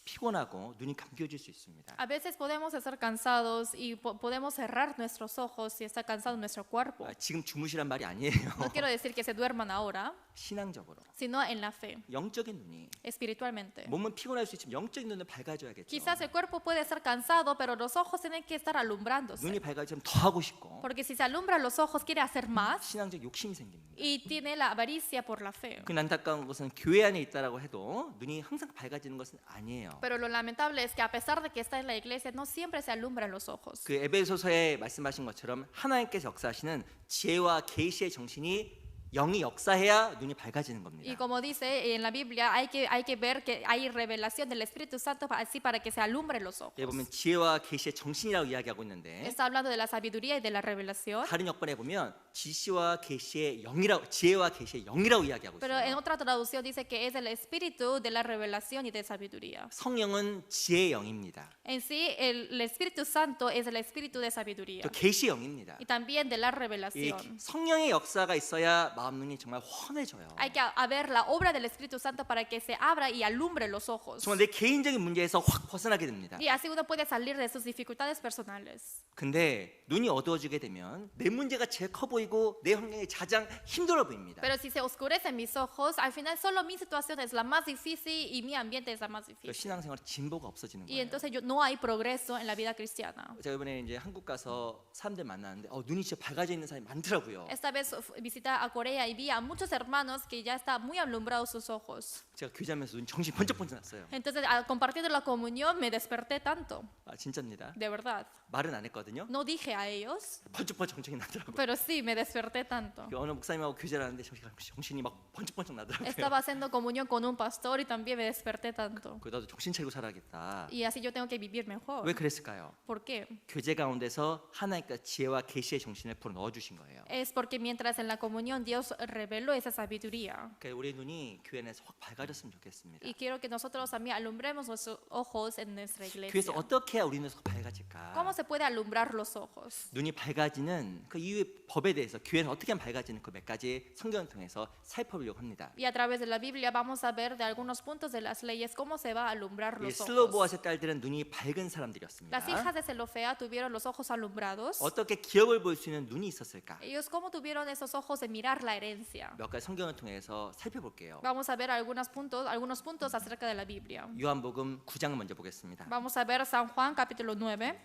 피곤하고 눈이 감겨질 수 있습니다. A veces podemos estar cansados y podemos cerrar nuestros ojos si está cansado nuestro cuerpo. 지금 주무시란 말이 아니에요. No quiero decir que se duerman ahora, 신앙적으로 sino en la fe, 영적인 눈이 espiritualmente. 몸은 피곤할 수 있지만 영적인 눈을 밝아줘야겠죠. Quizás el cuerpo puede estar cansado, pero los ojos tienen que estar alumbrándose. 눈이 밝아지면 더 하고 싶고 Porque si se alumbran los ojos, quiere hacer más 신앙적 욕심이 생깁니다. y tiene la avaricia por la fe. 그 안타까운 것은 교회 안에 있다라고 해도 눈이 항상 밝아지는 것은 아니에요. Pero lo lamentable es que a pesar de que está en la iglesia, no siempre se alumbran los ojos. 그 에베소서에 말씀하신 것처럼 하나님께서 역사하시는 지혜와 계시의 정신이 영이 역사해야 눈이 밝아지는 Y 겁니다. como dice en la Biblia, hay que ver que hay revelación del Espíritu Santo así para que se alumbren los ojos. 여기 보면 지혜와 계시의 정신이라고 이야기하고 있는데 Está hablando de la sabiduría y de la revelación. 다른 역번에 보면 지시와 계시의 영이라고 지혜와 계시의 영이라고 이야기하고 Pero en 있어요. otra traducción dice que es el espíritu de la revelación y de sabiduría. 성령은 지혜의 영입니다. En sí, el Espíritu Santo es el espíritu de sabiduría 또 계시의 영입니다. y también de la 이 revelación. 성령의 역사가 있어야 마음 눈이 정말 환해져요. Hay que ver la obra del Espíritu Santo para que se abra y alumbre los ojos. 정말 내 개인적인 문제에서 확 벗어나게 됩니다. Y así uno puede salir de sus dificultades personales. 근데 눈이 어두워지게 되면 내 문제가 제일 커 보이고 내 환경이 가장 힘들어 보입니다. Pero si se oscurecen mis ojos, al final solo mi situación es la más difícil y mi ambiente es la más 그 difícil. 신앙생활 진보가 없어지는 Y 거예요. entonces no hay progreso en la vida cristiana. 제가 이번에 이제 한국 가서 사람들 만났는데 눈이 진짜 밝아져 있는 사람이 많더라고요. Esta vez visité a Corea y vi a muchos hermanos que ya están muy alumbrados sus ojos. 제가 교제하면서 눈 정신 번쩍번쩍 났어요. Entonces, al compartir la comunión, me desperté tanto, 진짜입니다. de verdad. 말은 안 했거든요. No dije a ellos, 번쩍번쩍 정신이 나더라고요. pero sí, me desperté tanto. 어느 목사님하고 교제를 하는데 정신이 막 번쩍번쩍 나더라고요. Estaba haciendo comunión con un pastor y también me desperté tanto. 그 나도 정신 차리고 살아야겠다. Y así yo tengo que vivir mejor. 왜 그랬을까요? ¿Por qué? 교제 가운데서 하나님과 지혜와 계시의 정신을 불어 넣어 주신 거예요. Es porque mientras en la comunión Dios reveló esa sabiduría. 그러니까 우리 눈이 교회 안에서 확 밝아졌으면 좋겠습니다. Y quiero que nosotros también alumbremos nuestros ojos en nuestra iglesia. 교회에서 어떻게 해야 우리 눈이 밝아질까? ¿Cómo se puede alumbrar los ojos? 눈이 밝아지는 그 이유의 법에 대해서 교회는 어떻게 하면 밝아지는 그 몇 가지 성경을 통해서 살펴보려고 합니다. Y a través de la Biblia vamos a ver de algunos puntos de las leyes cómo se va a alumbrar 이 los 슬로보아의 ojos. 딸들은 눈이 밝은 사람들이었습니다. Las hijas de Zelofea tuvieron los ojos alumbrados. 어떻게 기업을 볼 수 있는 눈이 있었을까? Ellos cómo tuvieron esos ojos de mirar la herencia. 몇 가지 성경을 통해서 살펴볼게요. Vamos a ver algunos puntos acerca de la Biblia. 요한복음 9장 먼저 보겠습니다. Vamos a ver San Juan capítulo 9.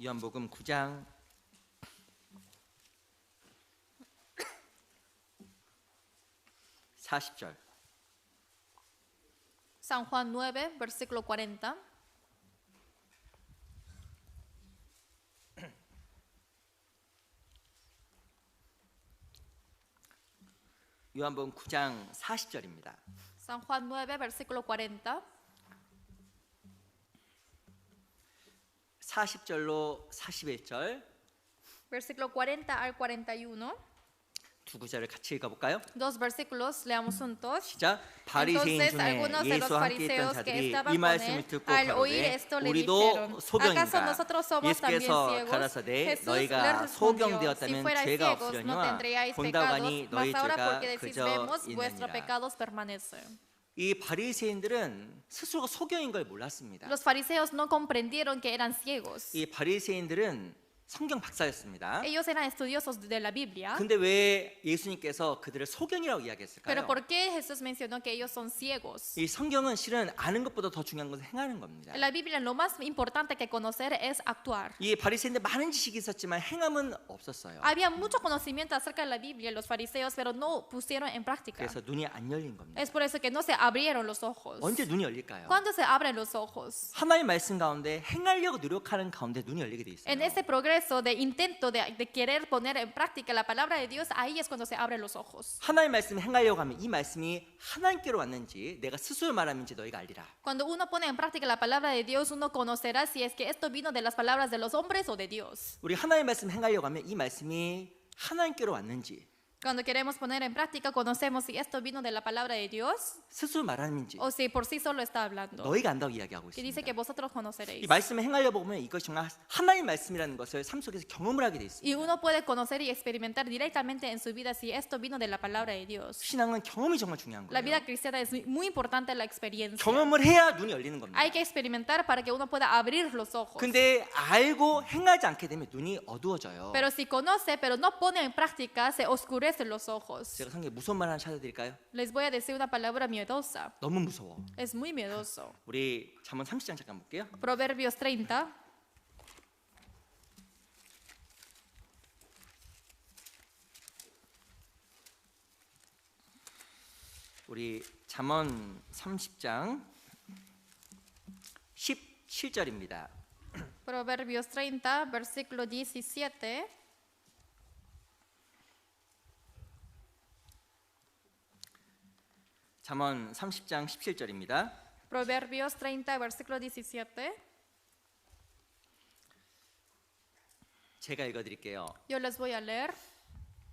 요한복음 9장 40절. San Juan 9, versículo 40. 요한복음 9장 40절입니다. San Juan 9, versículo 40. 40절로 41절 Versículo 40 al 41. 두 구절을 같이 읽어볼까요? Dos versículos, leamos juntos. 시작. 바리새인 Entonces 중에 algunos de los 예수와 함께 있던 fariseos que 자들이 estaban 이 con 말씀을 él, 듣고 al oír 가로되 esto le 우리도 dijeron, ¿acaso 소경인가? nosotros somos también 예수께서 ciegos? 가라사대 Jesús 너희가 les respondió, si 소경되었다면 fuerais 죄가 ciegos no 없으려니와 tendríais 본다고 pecados, 하니 너희 mas ahora 죄가 porque decís 그저 vemos, vuestros 있느니라. pecados permanecen. 이 바리새인들은 스스로가 소경인 걸 몰랐습니다. Los fariseos no comprendieron que eran ciegos. 이 바리새인들은 성경 박사였습니다. Ellos eran estudiosos de la Biblia. 근데 왜 예수님께서 그들을 소경이라고 Pero 이야기했을까요? ¿por qué Jesús mencionó que ellos son ciegos? 이 성경은 실은 아는 것보다 더 중요한 것은 행하는 겁니다. En la Biblia lo más importante que conocer es actuar. 이 바리새인들 많은 지식이 있었지만 행함은 없었어요. Había mucho conocimiento acerca de la Biblia los fariseos, pero no pusieron en práctica. 그래서 눈이 안 열린 겁니다. Es por eso que no se abrieron los ojos. 언제 눈이 열릴까요? ¿Cuándo se abren los ojos? 하나님 말씀 가운데 행하려고 노력하는 가운데 눈이 열리게 돼 있어요. En ese progreso de intento de querer poner en práctica la palabra de Dios, ahí es cuando se abren los ojos. 하나님 말씀 행하려고 하면 이 말씀이 하나님께로 왔는지 내가 스스로 말함인지 너희가 알리라. Cuando uno pone en práctica la palabra de Dios, uno conocerá si es que esto vino de las palabras de los hombres o de Dios. 우리 하나님 말씀 행하려고 하면 이 말씀이 하나님께로 왔는지 Cuando queremos poner en práctica, conocemos si esto vino de la palabra de Dios 스스로 말함인지 o si por sí solo está hablando. 너희가 안다고 이야기하고 Que dice 있습니다. que vosotros 이 conoceréis. 말씀을 행하려고 보면 이것이 정말 하나님 말씀이라는 것을 삶 속에서 경험을 하게 돼 있습니다. Y uno puede conocer y experimentar directamente en su vida si esto vino de la palabra de Dios. 신앙은 경험이 정말 중요한 La vida 거예요. cristiana es muy importante la experiencia. 경험을 해야 눈이 열리는 겁니다. Hay que experimentar para que uno pueda abrir los ojos. 근데 알고 행하지 않게 되면 눈이 어두워져요. Pero si conoce, pero no pone en práctica, se oscurecen los ojos. 제가 성경에 무서운 말 하나 찾아드릴까요? Les voy a decir una palabra miedosa. 너무 무서워. Es muy miedoso. 우리 잠언 30장 잠깐 볼게요. Proverbios 30. 우리 잠언 30장 17절입니다. Proverbios 30, versículo 17. 잠언 30장 17절입니다. Proverbios 30, versículo 17. 제가 읽어드릴게요. Yo les voy a leer.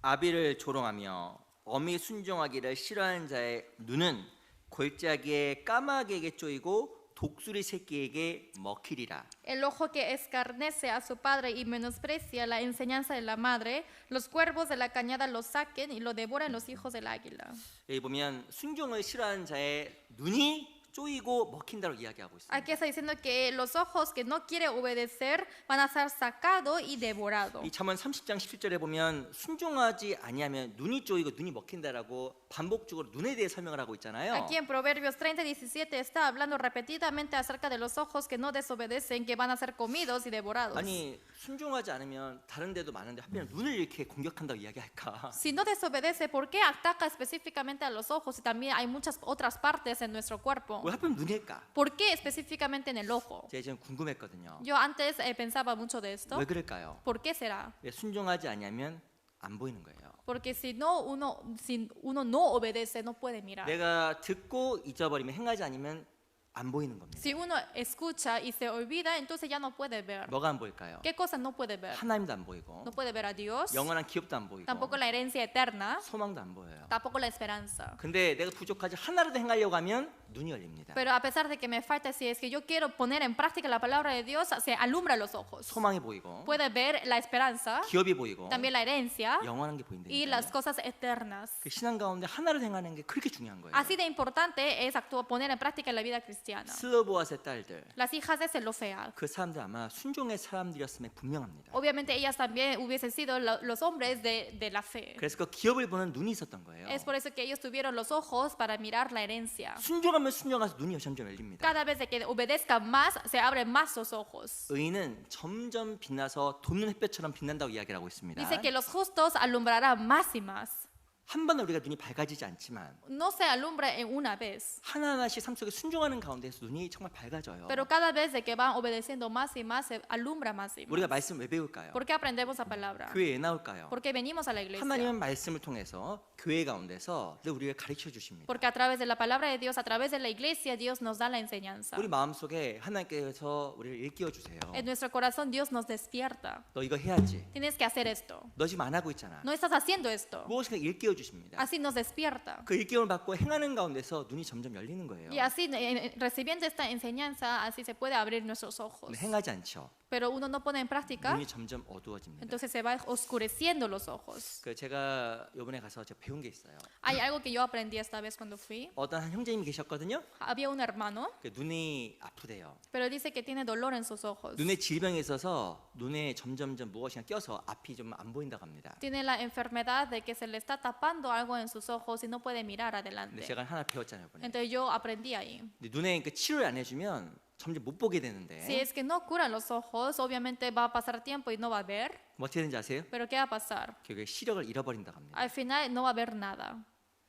아비를 조롱하며 어미 순종하기를 싫어하는 자의 눈은 골짜기에 까마귀에게 쪼이고 독수리 새끼에게 먹히리라. El ojo que escarnece a su padre y menosprecia la enseñanza de la madre, los cuervos de la cañada lo saquen y lo devoran los hijos del águila. 여기 보면 순종을 싫어하는 자의 눈이 쪼이고 먹힌다고 이야기하고 있습니다. Aquí está diciendo que los ojos que no quiere obedecer van a ser sacados y devorados. 이 잠언 30장 17절에 보면 순종하지 아니하면 눈이 쪼이고 눈이 먹힌다라고 반복적으로 눈에 대해 설명을 하고 있잖아요. Aquí en Proverbios 30:17 está hablando repetidamente acerca de los ojos que no desobedecen, que van a ser comidos y devorados. 아니 순종하지 않으면 다른 데도 많은데 하필 눈을 이렇게 공격한다고 이야기할까? Si no desobedece, ¿por qué ataca específicamente a los ojos y también hay muchas otras partes en nuestro cuerpo? 왜 하필 눈일까? ¿Por qué específicamente en el ojo? 제가 지금 궁금했거든요. Yo antes pensaba mucho de esto. 왜 그럴까요? ¿Por qué será? 왜 순종하지 않으면 안 보이는 거예요. Porque si uno no obedece, no puede mirar. 내가 듣고 잊어버리면 행하지 않으면 안 보이는 겁니다. Si uno escucha y se olvida, entonces ya no puede ver. 뭐가 안 보일까요? ¿Qué cosa no puede ver? 하나님도 안 보이고 No puede ver a Dios, 영원한 기업도 안 보이고 tampoco la herencia eterna, 소망도 안 보여요. tampoco la esperanza. 근데 내가 부족하지 하나라도 행하려고 하면 눈이 열립니다. Pero a pesar de que me falta, si es que yo quiero poner en práctica la palabra de Dios, se alumbra los ojos. 소망이 보이고 Puede ver la esperanza, 기업이 보이고 también la herencia 영원한 게 y 보인다니까요. las cosas eternas. 그 신앙 가운데 하나를 행하는 게 그렇게 중요한 거예요. Así de importante es poner en práctica la vida cristiana. 스로보아스의 딸들 Las hijas de Zelofead, 그 사람들 아마 순종의 사람들이었음에 분명합니다. obviamente ellas también hubiesen sido los hombres de la fe. 그래서 그 기업을 보는 눈이 있었던 거예요. Es por eso que ellos tuvieron los ojos para mirar la herencia. 순종하면 순종해서 눈이 점점 열립니다. Cada vez de que obedezcan más, se abren más los ojos. 의인은 점점 빛나서 돋는 햇볕처럼 빛난다고 이야기를 하고 있습니다. Dice que los justos alumbrarán más y más. 한 번에 우리가 눈이 밝아지지 않지만 No se alumbra en una vez, 하나하나씩 삶 속에 순종하는 가운데서 눈이 정말 밝아져요. pero cada vez de que van obedeciendo más y más, se alumbra más y 우리가 más. 말씀 왜 배울까요? ¿Por qué aprendemos la palabra? 교회에 나올까요? ¿Por qué venimos a la iglesia? 하나님은 말씀을 통해서 교회 가운데서 늘 우리를 가르쳐 주십니다. Porque a través de la palabra de Dios, a través de la iglesia, Dios nos da la enseñanza. 우리 마음속에 하나님께서 우리를 일깨워 주세요. En nuestro corazón Dios nos despierta. 너 이거 해야지. Tienes que hacer esto. 너 지금 안 하고 있잖아. No estás haciendo esto. 무엇인가 일깨워 주십니다. Así nos despierta. 그 일깨움을 받고 행하는 가운데서 눈이 점점 열리는 거예요. Y así, recibiendo esta enseñanza, así se puede abrir nuestros ojos. 근데 행하지 않죠. Pero uno no pone en práctica, 눈이 점점 어두워집니다. entonces se va oscureciendo los ojos. 그 제가 이번에 가서 제가 배운 게 있어요. Hay algo que yo aprendí esta vez cuando fui. 어떤 한 형제님이 계셨거든요. Había un hermano, 그 눈이 아프대요. pero dice que tiene dolor en sus ojos. 눈에 질병이 있어서 눈에 점점점 무엇이나 껴서 앞이 좀 안 보인다고 합니다. Tiene la enfermedad de que se le está tapando algo en sus ojos y no puede mirar 근데 adelante. 제가 하나 배웠잖아요. 이번에. Entonces yo aprendí ahí. 근데 눈에 그 치료를 안 해주면 점점 못 보게 되는데 Si es que no cura los ojos, obviamente va a pasar tiempo y no va a ver. 뭐 어떻게 되는지 아세요? Pero ¿qué va a pasar? 결국에 시력을 잃어버린다고 합니다. Al final no va a ver nada.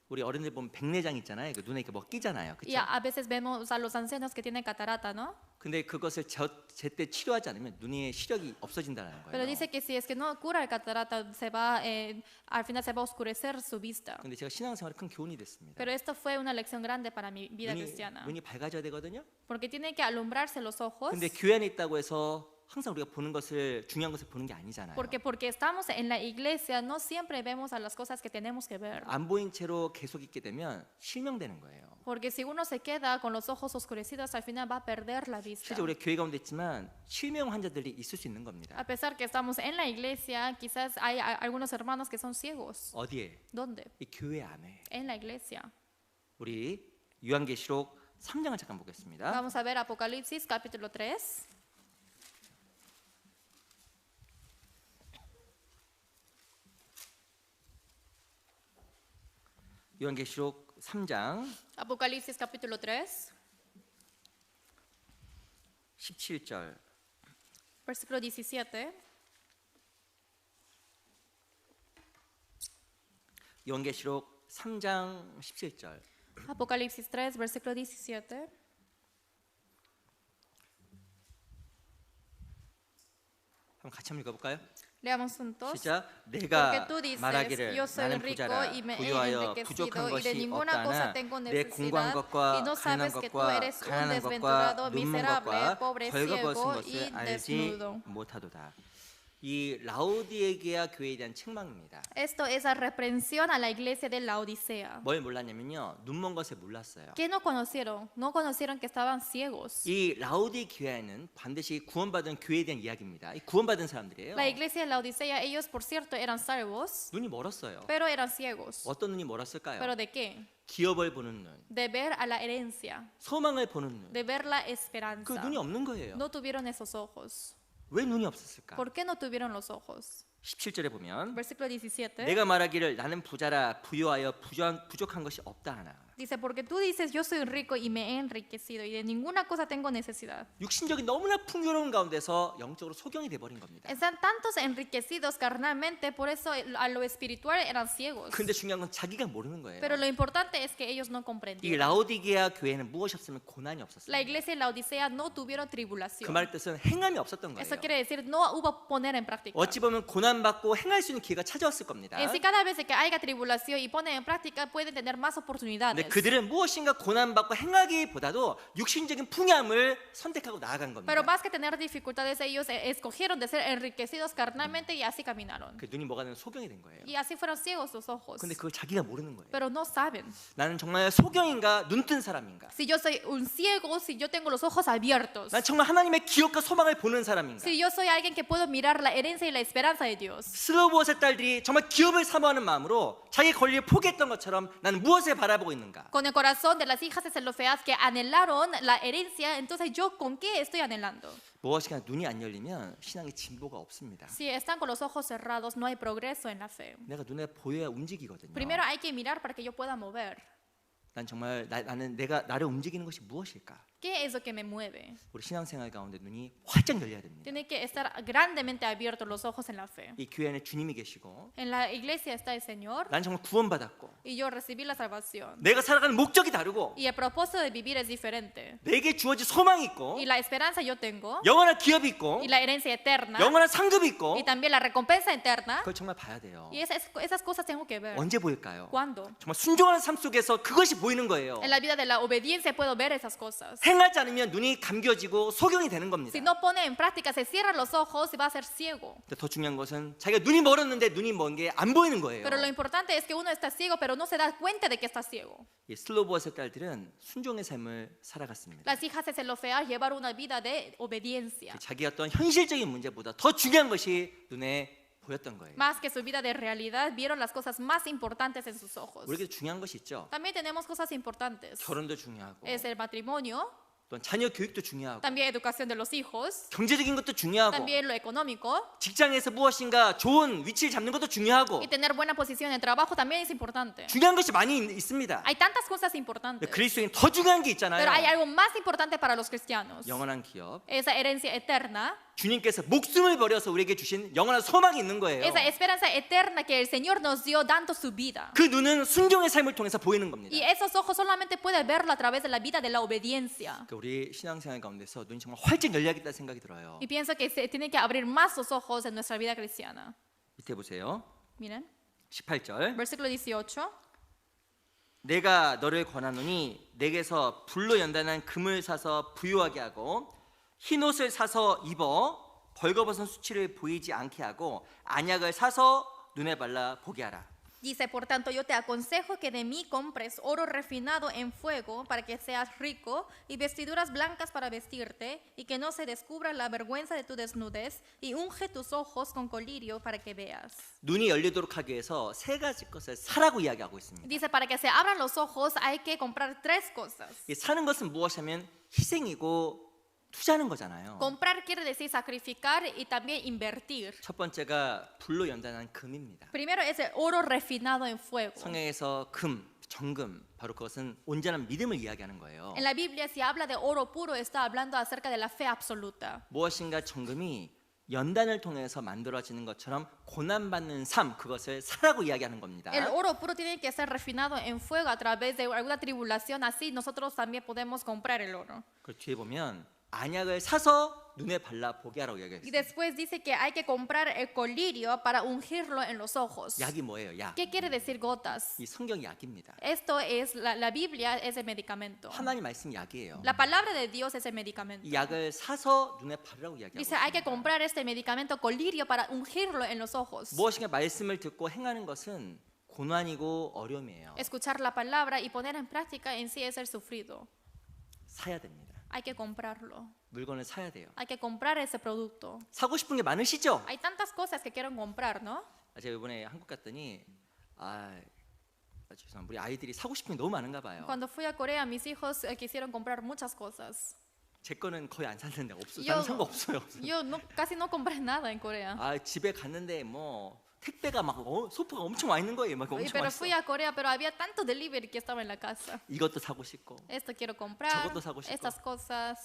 우리 어른들 보면 백내장 있잖아요. 그 눈에 이렇게 뭐 끼잖아요. Y 그렇죠? a veces vemos a los ancianos que tienen catarata, ¿no? 근데 그것을 제때 치료하지 않으면 눈의 시력이 없어진다는 Pero 거예요. dice que si es que no cura el catarata, al final se va a oscurecer su vista. 근데 제가 신앙생활에 큰 교훈이 됐습니다. Pero esto fue una lección grande para mi vida cristiana. 눈이 밝아져야 되거든요. Porque tienen que alumbrarse los ojos. 근데 교회 안에 있다고 해서 항상 우리가 보는 것을 중요한 것을 보는 게 아니잖아요. Porque estamos en la iglesia, no siempre vemos a las cosas que tenemos que ver. 안 보인 채로 계속 있게 되면 실명되는 거예요. Porque si uno se queda con los ojos oscurecidos, al final va a perder la vista. 실제 우리 교회 가운데 있지만 실명 환자들이 있을 수 있는 겁니다. A pesar que estamos en la iglesia, quizás hay algunos hermanos que son ciegos. 어디에? ¿Dónde? 이 교회 안에. En la iglesia. 우리 요한계시록 3장을 잠깐 보겠습니다. Vamos a ver Apocalipsis capítulo 3. 요한계시록 3장 Apocalipsis capítulo 3, 17절. versículo 17. 요한계시록 3장 17절. Apocalipsis 3, versículo 17. 한번 같이 한번 읽어볼까요? Leamos juntos. 시작. Porque 내가 tú dices, 말하기를 yo soy 나는 rico 부자라 y me he 부유하여 부족한 enriquecido y de 것이 ninguna cosa 없다나 tengo 내 공고한 necesidad 것과 y no 가난한 sabes que tú 것과 eres un 가난한 desventurado, 것과 눈먼 miserable, 것과 pobre, 벌거벗은 ciego 것을 y 알지 desnudo. 못하도다. 이 라오디게아 교회에 대한 책망입니다. Esto es la reprensión a la iglesia de la Odisea. 뭘 몰랐냐면요, 눈먼 것을 몰랐어요. ¿Qué no conocieron? No conocieron que estaban ciegos. 이 라오디 교회는 반드시 구원받은 교회에 대한 이야기입니다. 이 구원받은 사람들이에요. La iglesia de la Odisea, ellos por cierto eran salvos, 눈이 멀었어요. pero eran ciegos. 어떤 눈이 멀었을까요? ¿Pero de qué? 기업을 보는 눈, De ver a la herencia, 소망을 보는 눈. de ver la 그 esperanza. 눈이 없는 거예요. No tuvieron esos ojos. 왜 눈이 없었을까? ¿Por qué no tuvieron los ojos? 17절에 보면 Versículo 17. 내가 말하기를 나는 부자라 부요하여 부족한 것이 없다 하나. Dice, porque tú dices, yo soy rico y me he enriquecido y de ninguna cosa tengo necesidad. 육신적인 너무나 풍요로운 가운데서 영적으로 소경이 돼버린 겁니다. Están tantos enriquecidos carnalmente, por eso a lo espiritual eran ciegos. 근데 중요한 건 자기가 모르는 거예요. Pero lo importante es que ellos no 이 comprendieron. 라오디게아 교회는 무엇이 없으면 고난이 La 없었어요. iglesia y la Odisea no tuvieron 그 tribulación. 말의 뜻은 행함이 없었던 Eso 거예요. quiere decir no hubo poner en práctica. 어찌 보면 고난받고 행할 수 있는 기회가 찾아왔을 겁니다. En sí, cada vez que haya tribulación y ponen en práctica, pueden tener más 근데 oportunidades. 그들은 무엇인가 고난받고 행하기보다도 육신적인 풍요함을 선택하고 나아간 겁니다. Pero más que tener dificultades, ellos escogieron de ser enriquecidos carnalmente y así caminaron. 그 눈이 뭐가 되는 소경이 된 거예요. Y así fueron ciegos los ojos. 근데 그걸 자기가 모르는 거예요. Pero no saben. 나는 정말 소경인가 눈뜬 사람인가? Si yo soy un ciego, si yo tengo los ojos abiertos. 난 정말 하나님의 기업과 소망을 보는 사람인가? Si yo soy alguien que puedo mirar la herencia y la esperanza de Dios. 슬로우봇의 딸들이 정말 기업을 사모하는 마음으로 자기 권리를 포기했던 것처럼 나는 무엇을 바라보고 있는가? Con el corazón de las hijas de Zelofead que anhelaron la herencia, entonces yo con qué estoy anhelando. 무엇인가 눈이 안 열리면 신앙의 진보가 없습니다. Si están con los ojos cerrados, no hay progreso en la fe. 내가 눈에 보여야 움직이거든요. Primero hay que mirar para que yo pueda mover. 난 정말 나는 내가 나를 움직이는 것이 무엇일까? ¿Qué es lo que me mueve? 우리 신앙생활 가운데 눈이 활짝 열려야 됩니다. Tiene que estar grandemente abiertos los ojos en la fe. 이 교회 안에 주님이 계시고 En la iglesia está el Señor 난 정말 구원받았고 y yo recibí la salvación. 내가 살아가는 목적이 다르고 Y el propósito de vivir es diferente. 내게 주어진 소망이 있고 Y la esperanza yo tengo, 영원한 기업이 있고 y la herencia eterna, 영원한 상급이 있고 y también la recompensa eterna. 그걸 정말 봐야 돼요. Y esas cosas tengo que ver. 언제 보일까요? ¿Cuándo? 정말 순종하는 삶 속에서 그것이 보이는 거예요. En la vida de la obediencia puedo ver esas cosas. 행하지 않으면 눈이 감겨지고 소경이 되는 겁니다. Si no pone en práctica, se cierran los ojos y va a ser ciego. 근데 더 중요한 것은 자기가 눈이 멀었는데 눈이 먼 게 안 보이는 거예요. Pero lo importante es que uno está ciego, pero no se da cuenta de que está ciego. 이 슬로보아스의 딸들은 순종의 삶을 살아갔습니다. Las hijas de Zelofead llevaron una vida de obediencia. 자기 어떤 현실적인 문제보다 더 중요한 것이 눈에 보였던 거예요. Más que su vida de realidad, vieron las cosas más importantes en sus ojos. 우리에게 중요한 것이 있죠. También tenemos cosas importantes. 결혼도 중요하고 Es el matrimonio, 또 자녀 교육도 중요하고 también educación de los hijos, 경제적인 것도 중요하고 también lo económico, 직장에서 무엇인가 좋은 위치를 잡는 것도 중요하고 y tener buena posición en el trabajo también es importante. 중요한 것이 많이 있습니다. Hay tantas cosas 근데 importantes, 그리스도인 더 중요한 게 있잖아요. pero hay algo más importante para los cristianos. 영원한 기업, Esa herencia eterna, 주님께서 목숨을 버려서 우리에게 주신 영원한 소망이 있는 거예요. esa esperanza eterna que el Señor nos dio dando su vida. 그 눈은 순종의 삶을 통해서 보이는 겁니다. Y esos ojos solamente puede verlo a través de la vida de la obediencia. 그러니까 우리 신앙생활 가운데서 눈이 정말 활짝 열려야겠다 생각이 들어요. Y pienso que se tiene que abrir más los ojos en nuestra vida cristiana. 밑에 보세요. Miren, 18절. versículo 18. 내가 너를 권하노니 내게서 불로 연단한 금을 사서 부유하게 하고 흰 옷을 사서 입어 벌거벗은 수치를 보이지 않게 하고 안약을 사서 눈에 발라 보게 하라. Dice, por tanto, yo te aconsejo que de mí compres oro refinado en fuego para que seas rico y vestiduras blancas para vestirte y que no se descubra la vergüenza de tu desnudez y unge tus ojos con colirio para que veas. 눈이 열리도록 하기 위해서 세 가지 것을 사라고 이야기하고 있습니다. Dice, para que se abran los ojos hay que comprar tres cosas. 이 사는 것은 무엇이냐면 희생이고 투자하는 거잖아요. Comprar quiere decir sacrificar y también invertir. 첫 번째가 불로 연단한 금입니다. Primero es el oro refinado en fuego. 성경에서 금, 정금, 바로 그것은 온전한 믿음을 이야기하는 거예요. En la Biblia, si habla de oro puro, está hablando acerca de la fe absoluta. 무엇인가 정금이 연단을 통해서 만들어지는 것처럼 고난받는 삶, 그것을 사라고 이야기하는 겁니다. El oro puro tiene que ser refinado en fuego a través de alguna tribulación. Así nosotros también podemos comprar el oro. 그 뒤에 보면 안약을 사서 눈에 발라 보게 하라고 Y 이야기했어요. después dice que hay que comprar el colirio para ungirlo en los ojos. 약이 뭐예요? 약. ¿Qué quiere decir gotas? 이 성경이 약입니다. Esto es, la Biblia es el medicamento. 하나님 말씀 약이에요. La palabra de Dios es el medicamento. 이 약을 사서 눈에 바르라고 이야기하고 Dice, hay que 있습니다. comprar este medicamento colirio para ungirlo en los ojos. 무엇인가 말씀을 듣고 행하는 것은 고난이고 어려움이에요. Escuchar la palabra y poner en práctica en sí es el sufrido. 사야 됩니다. Hay que comprarlo. 물건을 사야 돼요. Hay que comprar ese producto. 사고 싶은 게 많으시죠? Hay tantas cosas que quieren comprar, ¿no? 제가 이번에 한국 갔더니 죄송합니다. 우리 아이들이 사고 싶은 게 너무 많은가 봐요. Cuando fui a Corea, mis hijos quisieron comprar muchas cosas. 제 거는 거의 안 샀는데 없어요. 요- 나는 산 거 없어요. Yo casi no compré nada en Corea. 집에 갔는데 뭐 택배가 막 소파가 엄청 와 있는 거예요. 막 Oye, 엄청 pero 왔어. fui a Corea, pero había tanto delivery que estaba en la casa. 이것도 사고 싶고 Esto quiero comprar, 저것도 사고 싶고. estas cosas.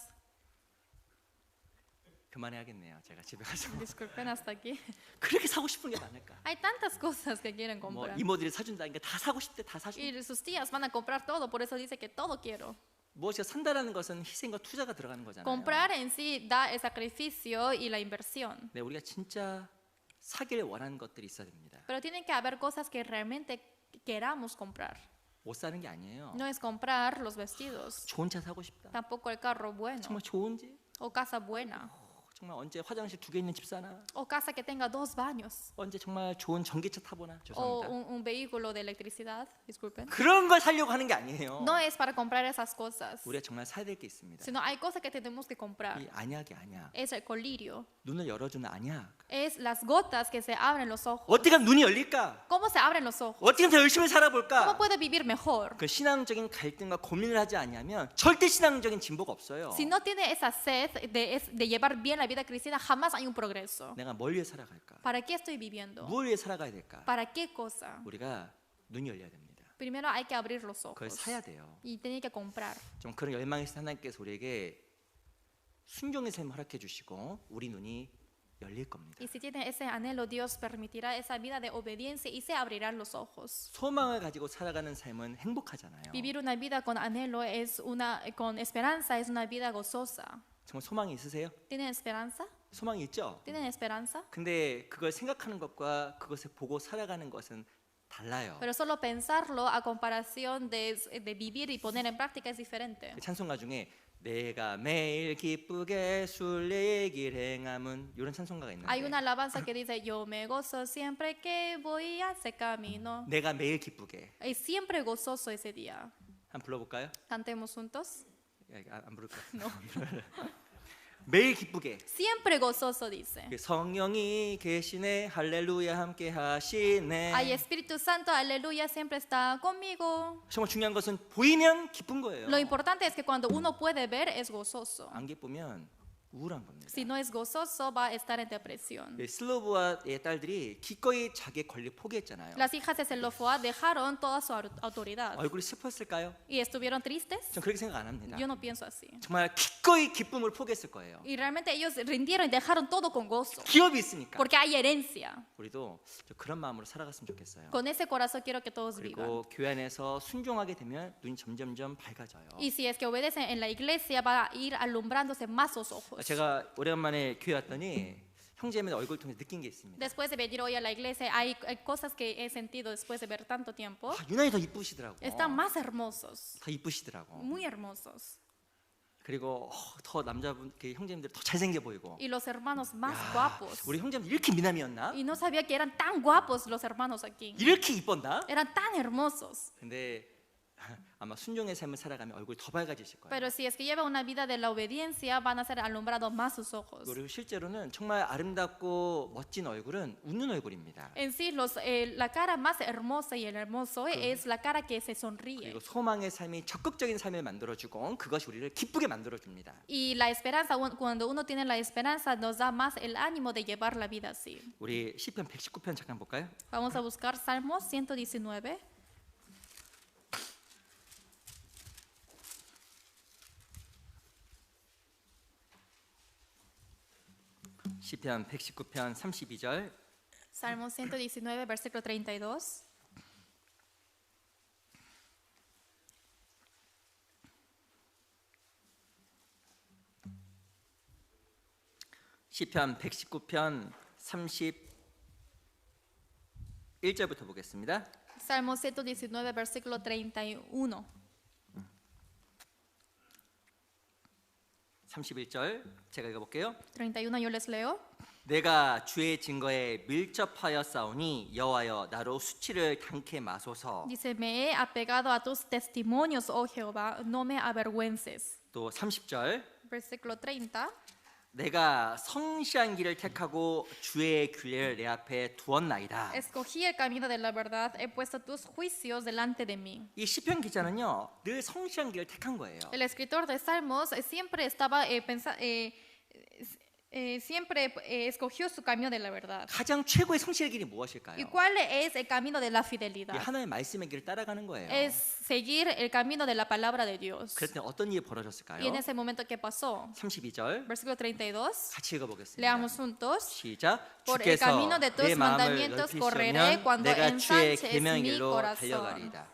그만해야겠네요. 제가 집에 가서 Disculpen hasta aquí. 그렇게 사고 싶은 게 많을까? Hay tantas cosas que quieren 뭐 comprar. 이모들이 사준다니까 다 사고 싶대 다 사주고. Y sus tías van a comprar todo, por eso dice que todo quiero. 무엇이가 산다라는 것은 희생과 투자가 들어가는 거잖아요. Comprar en sí da el sacrificio y la inversión. 네, 우리가 진짜 사길 원하는 것들이 있어야 됩니다. Pero tienen que haber cosas que realmente queramos comprar. 옷 사는 게 아니에요. No es comprar los vestidos, 좋은 차 사고 싶다. tampoco el carro bueno, 정말 좋은 집. o casa buena, 정말 언제 화장실 2개 있는 집 사나? o casa que tenga 2 baños, 언제 정말 좋은 전기차 타보나? o 죄송합니다. un vehículo de electricidad, disculpen. 그런 걸 살려고 하는 게 아니에요. No es para comprar esas cosas, 우리가 정말 사야 될 게 있습니다. sino hay cosas que tenemos que comprar. 이 안약이 아니야. Es el colirio, 눈을 열어주는 안약. es las gotas que se abren los ojos. 어떻게 하면 눈이 열릴까? ¿Cómo se abren los ojos? 어떻게 하면 더 열심히 ¿Cómo 살아볼까? puede vivir mejor? 그 신앙적인 갈등과 고민을 하지 않냐면 절대 신앙적인 진보가 없어요. Si no tiene esa sed de llevar bien la vida cristiana, jamás hay un progreso. 내가 뭘 위해 살아갈까? ¿Para qué estoy viviendo? 무엇을 위해 살아가야 될까? ¿Para qué cosa? 우리가 눈이 열려야 됩니다. Primero hay que abrir los 그걸 ojos 사야 돼요. y tiene que comprar. 좀 그런 열망이 있어 하나님께서 우리에게 순종의 삶을 허락해 주시고 우리 눈이 열릴 겁니다. Y si tiene ese anhelo, Dios permitirá esa vida de obediencia y se abrirán los ojos. 소망을 가지고 살아가는 삶은 행복하잖아요. Vivir una vida con anhelo con esperanza es una vida gozosa. 정말 소망이 있으세요? ¿Tienen esperanza? 소망이 있죠? ¿Tienen esperanza? 근데 그걸 생각하는 것과 그것을 보고 살아가는 것은 달라요. Pero solo pensarlo a comparación de vivir y poner en práctica es diferente. 그 찬송가 중에 내가 매일 기쁘게 순례길 행함은 이런 찬송가가 Hay una 있는데 alabanza que dice, yo me gozo siempre que voy a ese camino. 내가 매일 기쁘게 Es siempre gozoso ese día. 한번 불러볼까요? Cantemos juntos. 안 부를까요? 매일 기쁘게 Siempre gozoso dice. 성령이 계시네 할렐루야 함께 하시네. Ay, Espíritu Santo, aleluya, siempre está conmigo. 정말 중요한 것은 보이면 기쁜 거예요. Lo importante es que cuando uno puede ver es gozoso. 안 기쁘면 우울한 겁니다. Si no es gozoso va a estar en depresión. 슬로브아의 딸들이 기꺼이 자기의 권리 포기했잖아요. Las hijas de Zelofua dejaron toda su autoridad 얼굴이 슬펐을까요? y estuvieron tristes. 전 그렇게 생각 안 합니다. Yo no pienso así. 정말 기꺼이 기쁨을 포기했을 거예요. Y realmente ellos rindieron y dejaron todo con gozo, 기업이 있으니까. porque hay herencia. 우리도 그런 마음으로 살아갔으면 좋겠어요. Con ese corazón quiero que todos vivan. 그리고 교회 안에서 순종하게 되면 눈이 점점점 밝아져요. Y si es que obedecen en la iglesia, va a ir alumbrándose más sus ojos. 제가 오래간만에 교회 왔더니 형제의 얼굴 통해서 느낀 게 있습니다. Después de venir hoy a la iglesia, hay cosas que he sentido después de ver tanto tiempo. 유난히 더 이쁘시더라고. Están más hermosos, 더 이쁘시더라고. muy hermosos. 그리고 더 남자분, 형제님들 더 잘생겨 보이고. Y los hermanos más guapos. 우리 형제님들 이렇게 미남이었나? Y no sabía que eran tan guapos los hermanos aquí. 이렇게 이뻤나? Eran tan hermosos. 근데 아마 순종의 삶을 살아가면 얼굴이 더 밝아지실 거예요. Pero si es que lleva una vida de la obediencia, van a ser alumbrados más sus ojos. 그리고 실제로는 정말 아름답고 멋진 얼굴은 웃는 얼굴입니다. En sí, la cara más hermosa y el hermoso es la cara que se sonríe. 그리고 소망의 삶이 적극적인 삶을 만들어주고 그것이 우리를 기쁘게 만들어줍니다. Y la esperanza, cuando uno tiene la esperanza, nos da más el ánimo de llevar la vida así. 우리 시편 119편 잠깐 볼까요? Vamos a buscar Salmos 119. 시편 119편 32절. Salmos 119, versículo 32. 시편 119편 31절부터 보겠습니다. Salmo 119, versículo 31. 31절 제가 읽어볼게요. 31 yo les leo. 내가 주의 증거에 밀접하여 싸우니 여호와여 나로 수치를 당케 마소서. Dice, me he apegado a tus testimonios, oh Jehová, no me avergüences. 또 30절 Versículo 30. 내가 성시한 길을 택하고 주의 규례를 내 앞에 두었나이다. Escogí el camino de la verdad, he puesto tus juicios delante de mí. 이 시편 기자는요 늘 성시한 길을 택한 거예요. El escritor de Salmos siempre estaba siempre escogió su camino de la verdad. 가장 최고의 성실의 길이 무엇일까요? ¿Y cuál es el camino de la 이 fidelidad? 하나님의 말씀의 길을 따라가는 거예요. Es seguir el camino de la palabra de Dios. 그랬더니 어떤 일이 Y en 벌어졌을까요? ese momento, ¿qué pasó? 32절 Versículo 32. 같이 읽어보겠습니다. Leamos juntos. 시작. Por el 주께서 camino de tus 내 마음을 mandamientos correré 넓히시면 cuando 내가 주의 ensanches 계명의 mi 길로 corazón. 달려가리이다.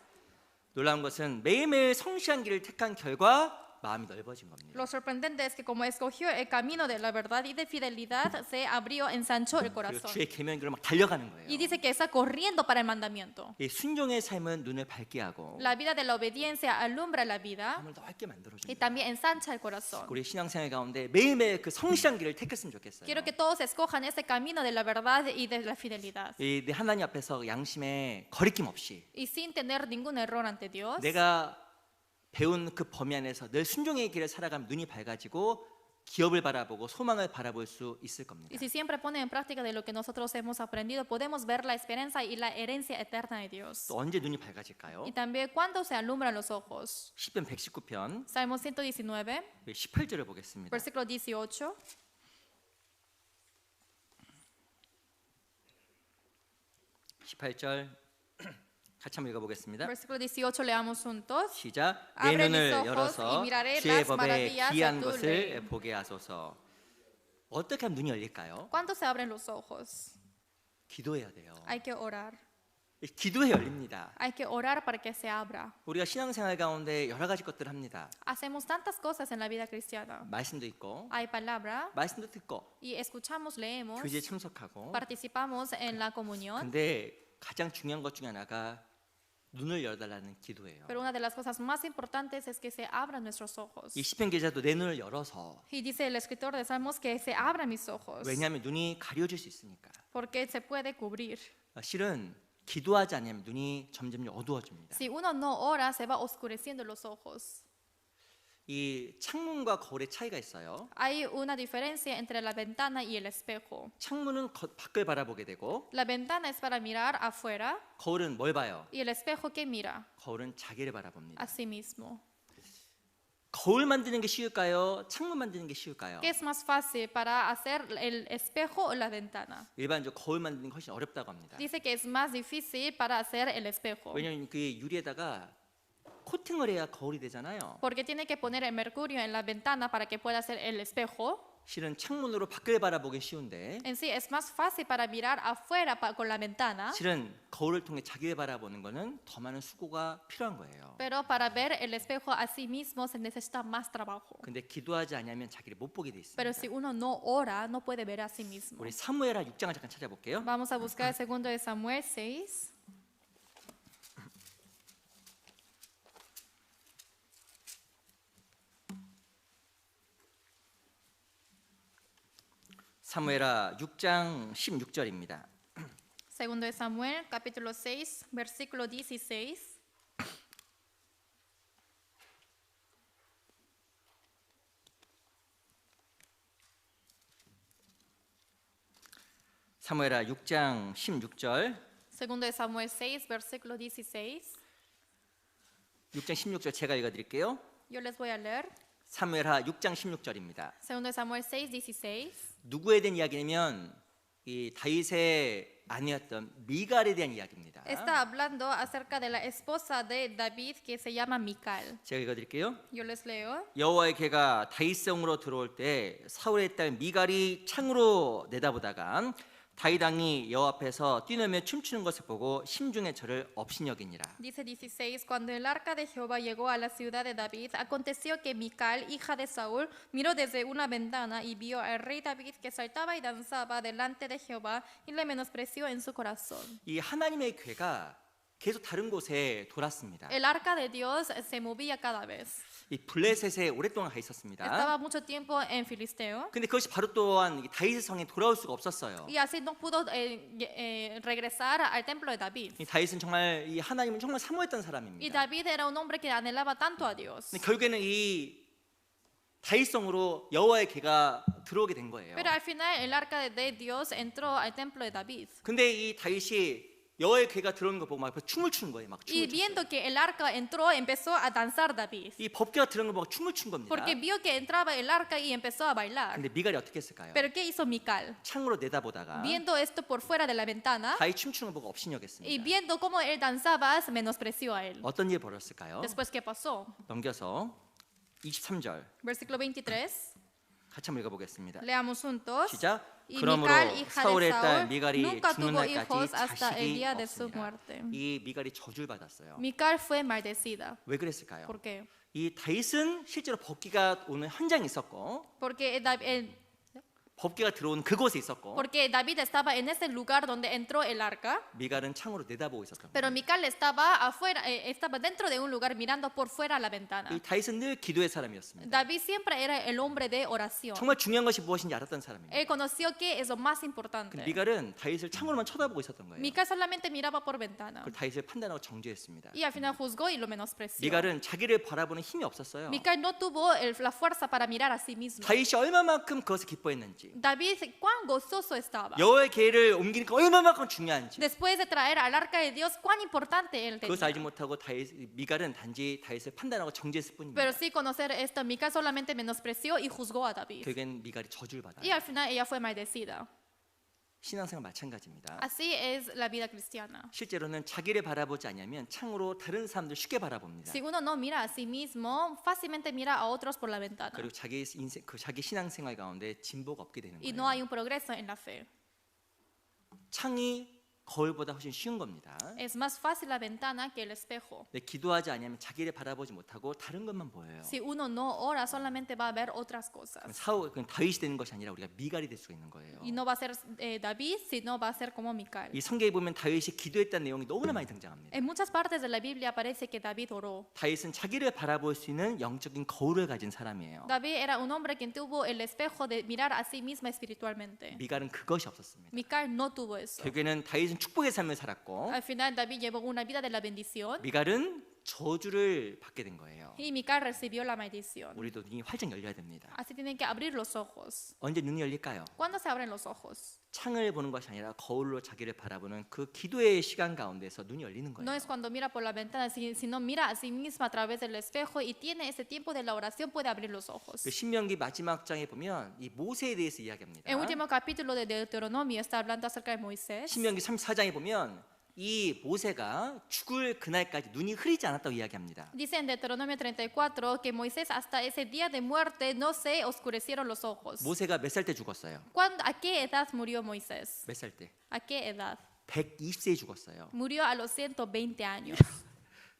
놀라운 것은 매일매일 성실한 길을 택한 결과 마음이 넓어진 겁니다. Lo sorprendente es que como escogió el camino de la verdad y de fidelidad, se abrió, ensanchó el 그리고 corazón. 주의 계명의 길로 막 달려가는 거예요. Y dice que está corriendo para el mandamiento. 이 순종의 삶은 눈을 밝게 하고 La vida de la obediencia alumbra la vida 마음을 넓게 y 만들어줍니다. también ensancha el corazón. 우리 신앙생활 가운데 매일매일 그 성실한 길을 택했으면 좋겠어요. Quiero que todos escojan ese camino de la verdad y de la fidelidad. 내 하나님 앞에서 양심에 거리낌 없이 Y sin tener ningún error ante Dios. 내가 배운 그 범위 안에서 늘 순종의 길을 살아가면 눈이 밝아지고 기업을 바라보고 소망을 바라볼 수 있을 겁니다. Y si siempre ponen en práctica de lo que nosotros hemos aprendido, podemos ver la esperanza y la herencia eterna de Dios. 또 언제 눈이 밝아질까요? Y también cuando se alumbran los ojos. 시편 119편 Salmo 119, 18절을 보겠습니다. versículo 18. 18절 같이 한번 읽어보겠습니다. Versículo 18 leamos juntos. 시작. 내 Abre 눈을 mis ojos 열어서 y miraré 주의 las 법에 maravillas 귀한 de tu 것을 ley. 보게 하소서. 어떻게 하면 눈이 열릴까요? ¿Cuándo se abren los ojos? 기도해야 돼요. Hay que orar. 기도해 열립니다. Hay que orar para que se abra. 우리가 신앙생활 가운데 여러 가지 것들을 합니다. Hacemos tantas cosas en la vida cristiana. 말씀도 있고 Hay palabra 말씀도 듣고 y escuchamos, leemos, 교제에 참석하고 participamos en la comunión. 근데 가장 중요한 것 중에 하나가 눈을 열달라는 기도예요. Pero una de las cosas más importantes es que se abran nuestros ojos. 이 시편 기자도 내 눈을 열어서 Y dice el escritor de Salmos que se abran mis ojos, 왜냐하면 눈이 가려질 수 있으니까. porque se puede cubrir. 실은 기도하지 않으면 눈이 점점 어두워집니다. Si uno no ora, se va oscureciendo los ojos. 이 창문과 거울의 차이가 있어요. Hay una diferencia entre la ventana y el espejo. 창문은 밖을 바라보게 되고 La ventana es para mirar afuera 거울은 뭘 봐요? y el espejo que mira 거울은 자기를 바라봅니다. a sí mismo. 거울 만드는 게 쉬울까요? 창문 만드는 게 쉬울까요? ¿Qué es más fácil para hacer el espejo o la ventana? 일반적으로 거울 만드는 게 훨씬 어렵다고 합니다. Dice que es más difícil para hacer el espejo, 왜냐하면 그 유리에다가 코팅을 해야 거울이 되잖아요. porque tiene que poner el mercurio en la ventana para que pueda hacer el espejo. 실은 창문으로 밖을 바라보기 쉬운데 En sí es más fácil para mirar afuera con la ventana, 실은 거울을 통해 자기를 바라보는 거는 더 많은 수고가 필요한 거예요. pero para ver el espejo a sí mismo se necesita más trabajo. 근데 기도하지 않으면 자기를 못 보게 돼 Pero 있습니다. si uno no ora, no puede ver a sí mismo. 우리 사무엘하 6장을 잠깐 찾아볼게요. Vamos a buscar el segundo de Samuel 6. 사무엘하 6장 16절입니다. Segundo de Samuel, capítulo 6, versículo 16. 사무엘하 6장 16절. Segundo de Samuel 6, versículo 16. 6장 16절 제가 읽어 드릴게요. Yo les voy a leer. 사무엘하 6장 16절입니다. Segundo de Samuel 6, 16. 누구에 대한 이야기냐면 이 다윗의 아내였던 미갈에 대한 이야기입니다. Está hablando acerca de la esposa de David que se llama Mical. 제가 읽어 드릴게요. Yo les leo. 여호와의 개가 다윗 성으로 들어올 때 사울의 딸 미갈이 창으로 내다보다가 다윗 왕이 여호와 앞에서 뛰놀며 춤추는 것을 보고 심중에 저를 업신여기니라. Dice 16, cuando el arca de Jehová llegó a la ciudad de David, aconteció que Mical, hija de Saúl, miró desde una ventana y vio al rey David que saltaba y danzaba delante de Jehová y le menospreció en su corazón. 이 하나님의 괴가 계속 다른 곳에 돌았습니다. El arca de Dios se movía cada vez. 이 블레셋에 오랫동안 가 있었습니다. Estaba mucho tiempo en Filisteo 근데 그것이 바로 또한 이 다윗의 성에 돌아올 수가 없었어요. y así no pudo regresar al templo de David. 이 다윗은 정말 이 하나님을 정말 사모했던 Y 사람입니다. David era un hombre que anhelaba tanto a Dios. 근데 결국에는 이 다윗성으로 여호와의 괴가 들어오게 된 거예요. Pero al final el arca de Dios entró al templo de David. 근데 이 다윗이 여호와의 괴가 들어오는 거 보고 막 춤을 추는 거예요. 막 Y 춤을 췄어요. viendo que el arca entró, empezó a danzar David. 이 법궤가 들어오는 거 보고 춤을 춘 겁니다. Porque vio que entraba el arca y empezó a bailar. 근데 미갈이 어떻게 했을까요? Pero ¿qué hizo Mical? 창으로 내다보다가 Viendo esto por fuera de la ventana 다윗 춤추는 거 보고 y 업신여겼습니다. viendo cómo él danzaba, se menospreció a él. 어떤 일이 벌어졌을까요? Después, ¿qué pasó? 넘겨서 23절 Versículo 23. 같이 한번 읽어보겠습니다. Leamos juntos. 시작. Y 그러므로 Mical, hija 사울의 de 딸 Saúl, 미갈이 nunca 죽는 tuvo 날까지 hijos hasta el 자식이 día de su 없습니다. muerte. 이 미갈이 저주를 받았어요. Mical fue maldecida. 왜 그랬을까요? ¿Por qué? 이 다윗은 실제로 법궤가 오는 현장에 있었고 법궤가 들어온 그곳에 있었고 Porque David estaba en ese lugar donde entró el arca, 미갈은 창으로 내다보고 있었던 pero 거예요. Mical estaba afuera, estaba dentro de un lugar mirando por fuera a la ventana. 이 다윗은 늘 기도의 사람이었습니다. David siempre era el hombre de oración. 정말 중요한 것이 무엇인지 알았던 사람입니다. Él conoció que es lo más 근데 importante. 미갈은 다윗을 창으로만 쳐다보고 있었던 거예요. Mical solamente miraba por ventana 그 다윗을 판단하고 정죄했습니다. y al final juzgó y lo menospreció. 미갈은 자기를 바라보는 힘이 없었어요. Mical no tuvo la fuerza para mirar a sí mismo. 다윗이 얼마만큼 그것을 기뻐했는지, David cuán gozoso estaba. 여호와의 계를 옮기니까 얼마만큼 중요한지 Después de traer al arca de Dios, cuán importante él 그것을 알지 tenía. 못하고 미갈은 단지 다윗을 판단하고 정죄했을 뿐입니다. Pero sí conocer esto, Mical solamente menospreció y juzgó a David. 결국엔 미갈이 저주를 받아요. Y al final ella fue maldecida. 신앙생활 마찬가지입니다. Así es la vida cristiana. 실제로는 자기를 바라보지 않으면 창으로 다른 사람들 쉽게 바라봅니다. Si uno no mira a sí mismo, fácilmente mira a otros por la ventana. 그리고 자기 인생, 자기 신앙생활 가운데 진보가 없게 되는 Y no 거예요. hay un progreso en la fe. 창이 거울보다 훨씬 쉬운 겁니다. Es más fácil la ventana que el espejo. 근데 기도하지 않으면 자기를 바라보지 못하고 다른 것만 보여요. Si uno no ora, solamente va a ver otras cosas. 그건 다윗이 되는 것이 아니라 우리가 미갈이 될 수가 있는 거예요. Y no va a ser David, sino va a ser como Mical. 이 성경에 보면 다윗이 기도했다는 내용이 너무나 많이 등장합니다. En muchas partes de la Biblia aparece que David oró. 다윗은 자기를 바라볼 수 있는 영적인 거울을 가진 사람이에요. David era un hombre quien tuvo el espejo de mirar a sí misma espiritualmente. 미갈은 그것이 없었습니다. Mical no tuvo eso. 결국에는 다윗은 축복의 삶을 살았고 Al final David llevó una vida de la bendición 미갈은 저주를 받게 된 거예요. y Mical recibió la maldición. 우리도 눈이 활짝 열려야 됩니다. Así tienen que abrir los ojos. 언제 눈이 열릴까요? ¿Cuándo se abren los ojos? 창을 보는 것이 아니라 거울로 자기를 바라보는 그 기도의 시간 가운데서 눈이 열리는 No 거예요. es cuando mira por la ventana, sino mira a sí misma a través del espejo y tiene ese tiempo de la oración, puede abrir los ojos. 그 신명기 마지막 장에 보면 이 모세에 대해서 이야기합니다. El último capítulo de Deuteronomio está hablando acerca de Moisés. 신명기 34장에 보면 이 모세가 죽을 그날까지 눈이 흐리지 않았다고 이야기합니다. Dice en Deuteronomio 34 que Moisés hasta ese día de muerte no se oscurecieron los ojos. 모세가 몇 살 때 죽었어요? ¿A qué edad murió Moisés? 몇 살 때? ¿A qué edad? 120세에 죽었어요. Murió a los 120 años.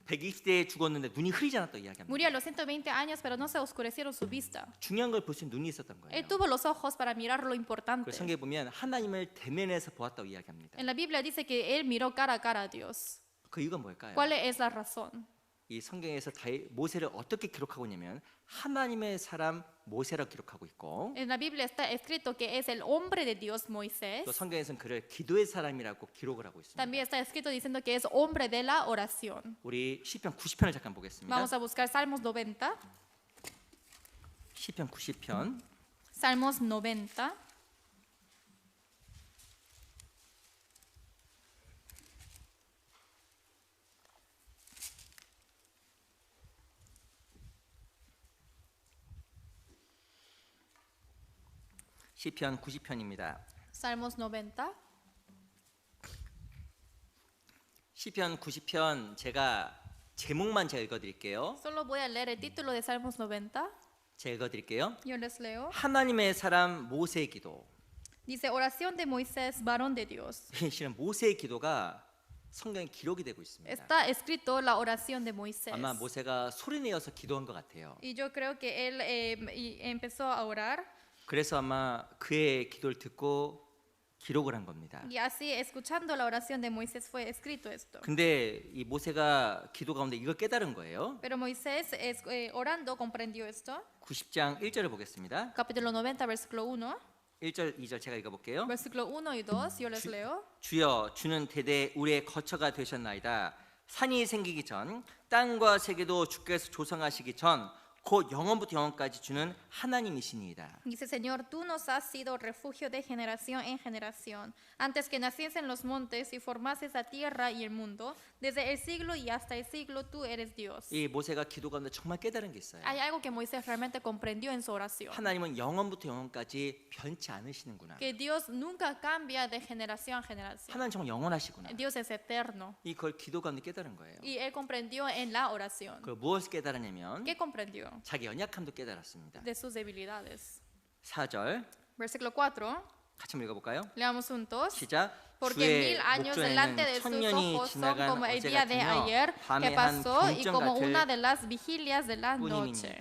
120세에 죽었는데 눈이 흐리지 않았다고 이야기합니다. Murió a los 120 años, pero no se oscurecieron su vista. 중요한 걸 볼 수 있는 눈이 있었던 거예요. Él tuvo los ojos para mirar lo 그 importante. 성경에 보면 하나님을 대면해서 보았다고 이야기합니다. En la Biblia dice que él miró cara a cara a Dios. 그 이유가 뭘까요? ¿Cuál es la razón? 이 성경에서 모세를 어떻게 기록하고 있냐면 하나님의 사람 모세라고 기록하고 있고 En la Biblia está escrito que es el hombre de Dios Moisés. 또 성경에서는 그를 기도의 사람이라고 기록을 하고 있습니다. También está escrito diciendo que es hombre de la oración. 우리 시편 90편을 잠깐 보겠습니다. Vamos a buscar Salmos 90. 시편 90편 Salmos 90. 시편 90편입니다. Salmos 90. 시편 90편 제가 제목만 제가 읽어드릴게요. Solo voy a leer el título de Salmos 90. 제가 읽어드릴게요. Yo les leo. 하나님의 사람 모세의 기도. Dice, oración de Moisés, varón de Dios. 실은 모세의 기도가 성경에 기록이 되고 있습니다. Está escrito la oración de Moisés. 아마 모세가 소리내어서 기도한 것 같아요. Y yo creo que él empezó a orar 그래서 아마 그의 기도를 듣고 기록을 한 겁니다. y así escuchando la oración de Moisés fue escrito esto. 근데 이 모세가 기도 가운데 이걸 깨달은 거예요. Pero Moisés orando comprendió esto. 90장 1절을 보겠습니다. Capítulo 90, versículo 1. 1절, 2절 제가 읽어볼게요. Versículo 1 y 2, yo les leo. 주여 주는 대대 우리의 거처가 되셨나이다. 산이 생기기 전 땅과 세계도 주께서 조성하시기 전 곧 영원부터 영원까지 주는 하나님이시니이다. Dice, Señor, tú nos has sido refugio de generación en generación. Antes que naciesen los montes y formases la tierra y el mundo, desde el siglo y hasta el siglo tú eres Dios. 이 모세가 기도 가운데 정말 깨달은 게 있어요. Hay algo que Moisés realmente comprendió en su oración. 하나님은 영원부터 영원까지 변치 않으시는구나. Que Dios nunca cambia de generación a generación. 하나님 정말 영원하시구나. Dios es eterno. 이걸 기도 가운데 깨달은 거예요. Y él comprendió en la oración. 그 무엇을 깨달았냐면 ¿Qué comprendió? 자기 연약함도 깨달았습니다. De sus debilidades. 4절 Versículo 4. 같이 한번 읽어볼까요? Leamos juntos. 시작. Porque 1000 años delante de sus ojos son como el día de ayer que pasó y como una de las vigilias de la noche.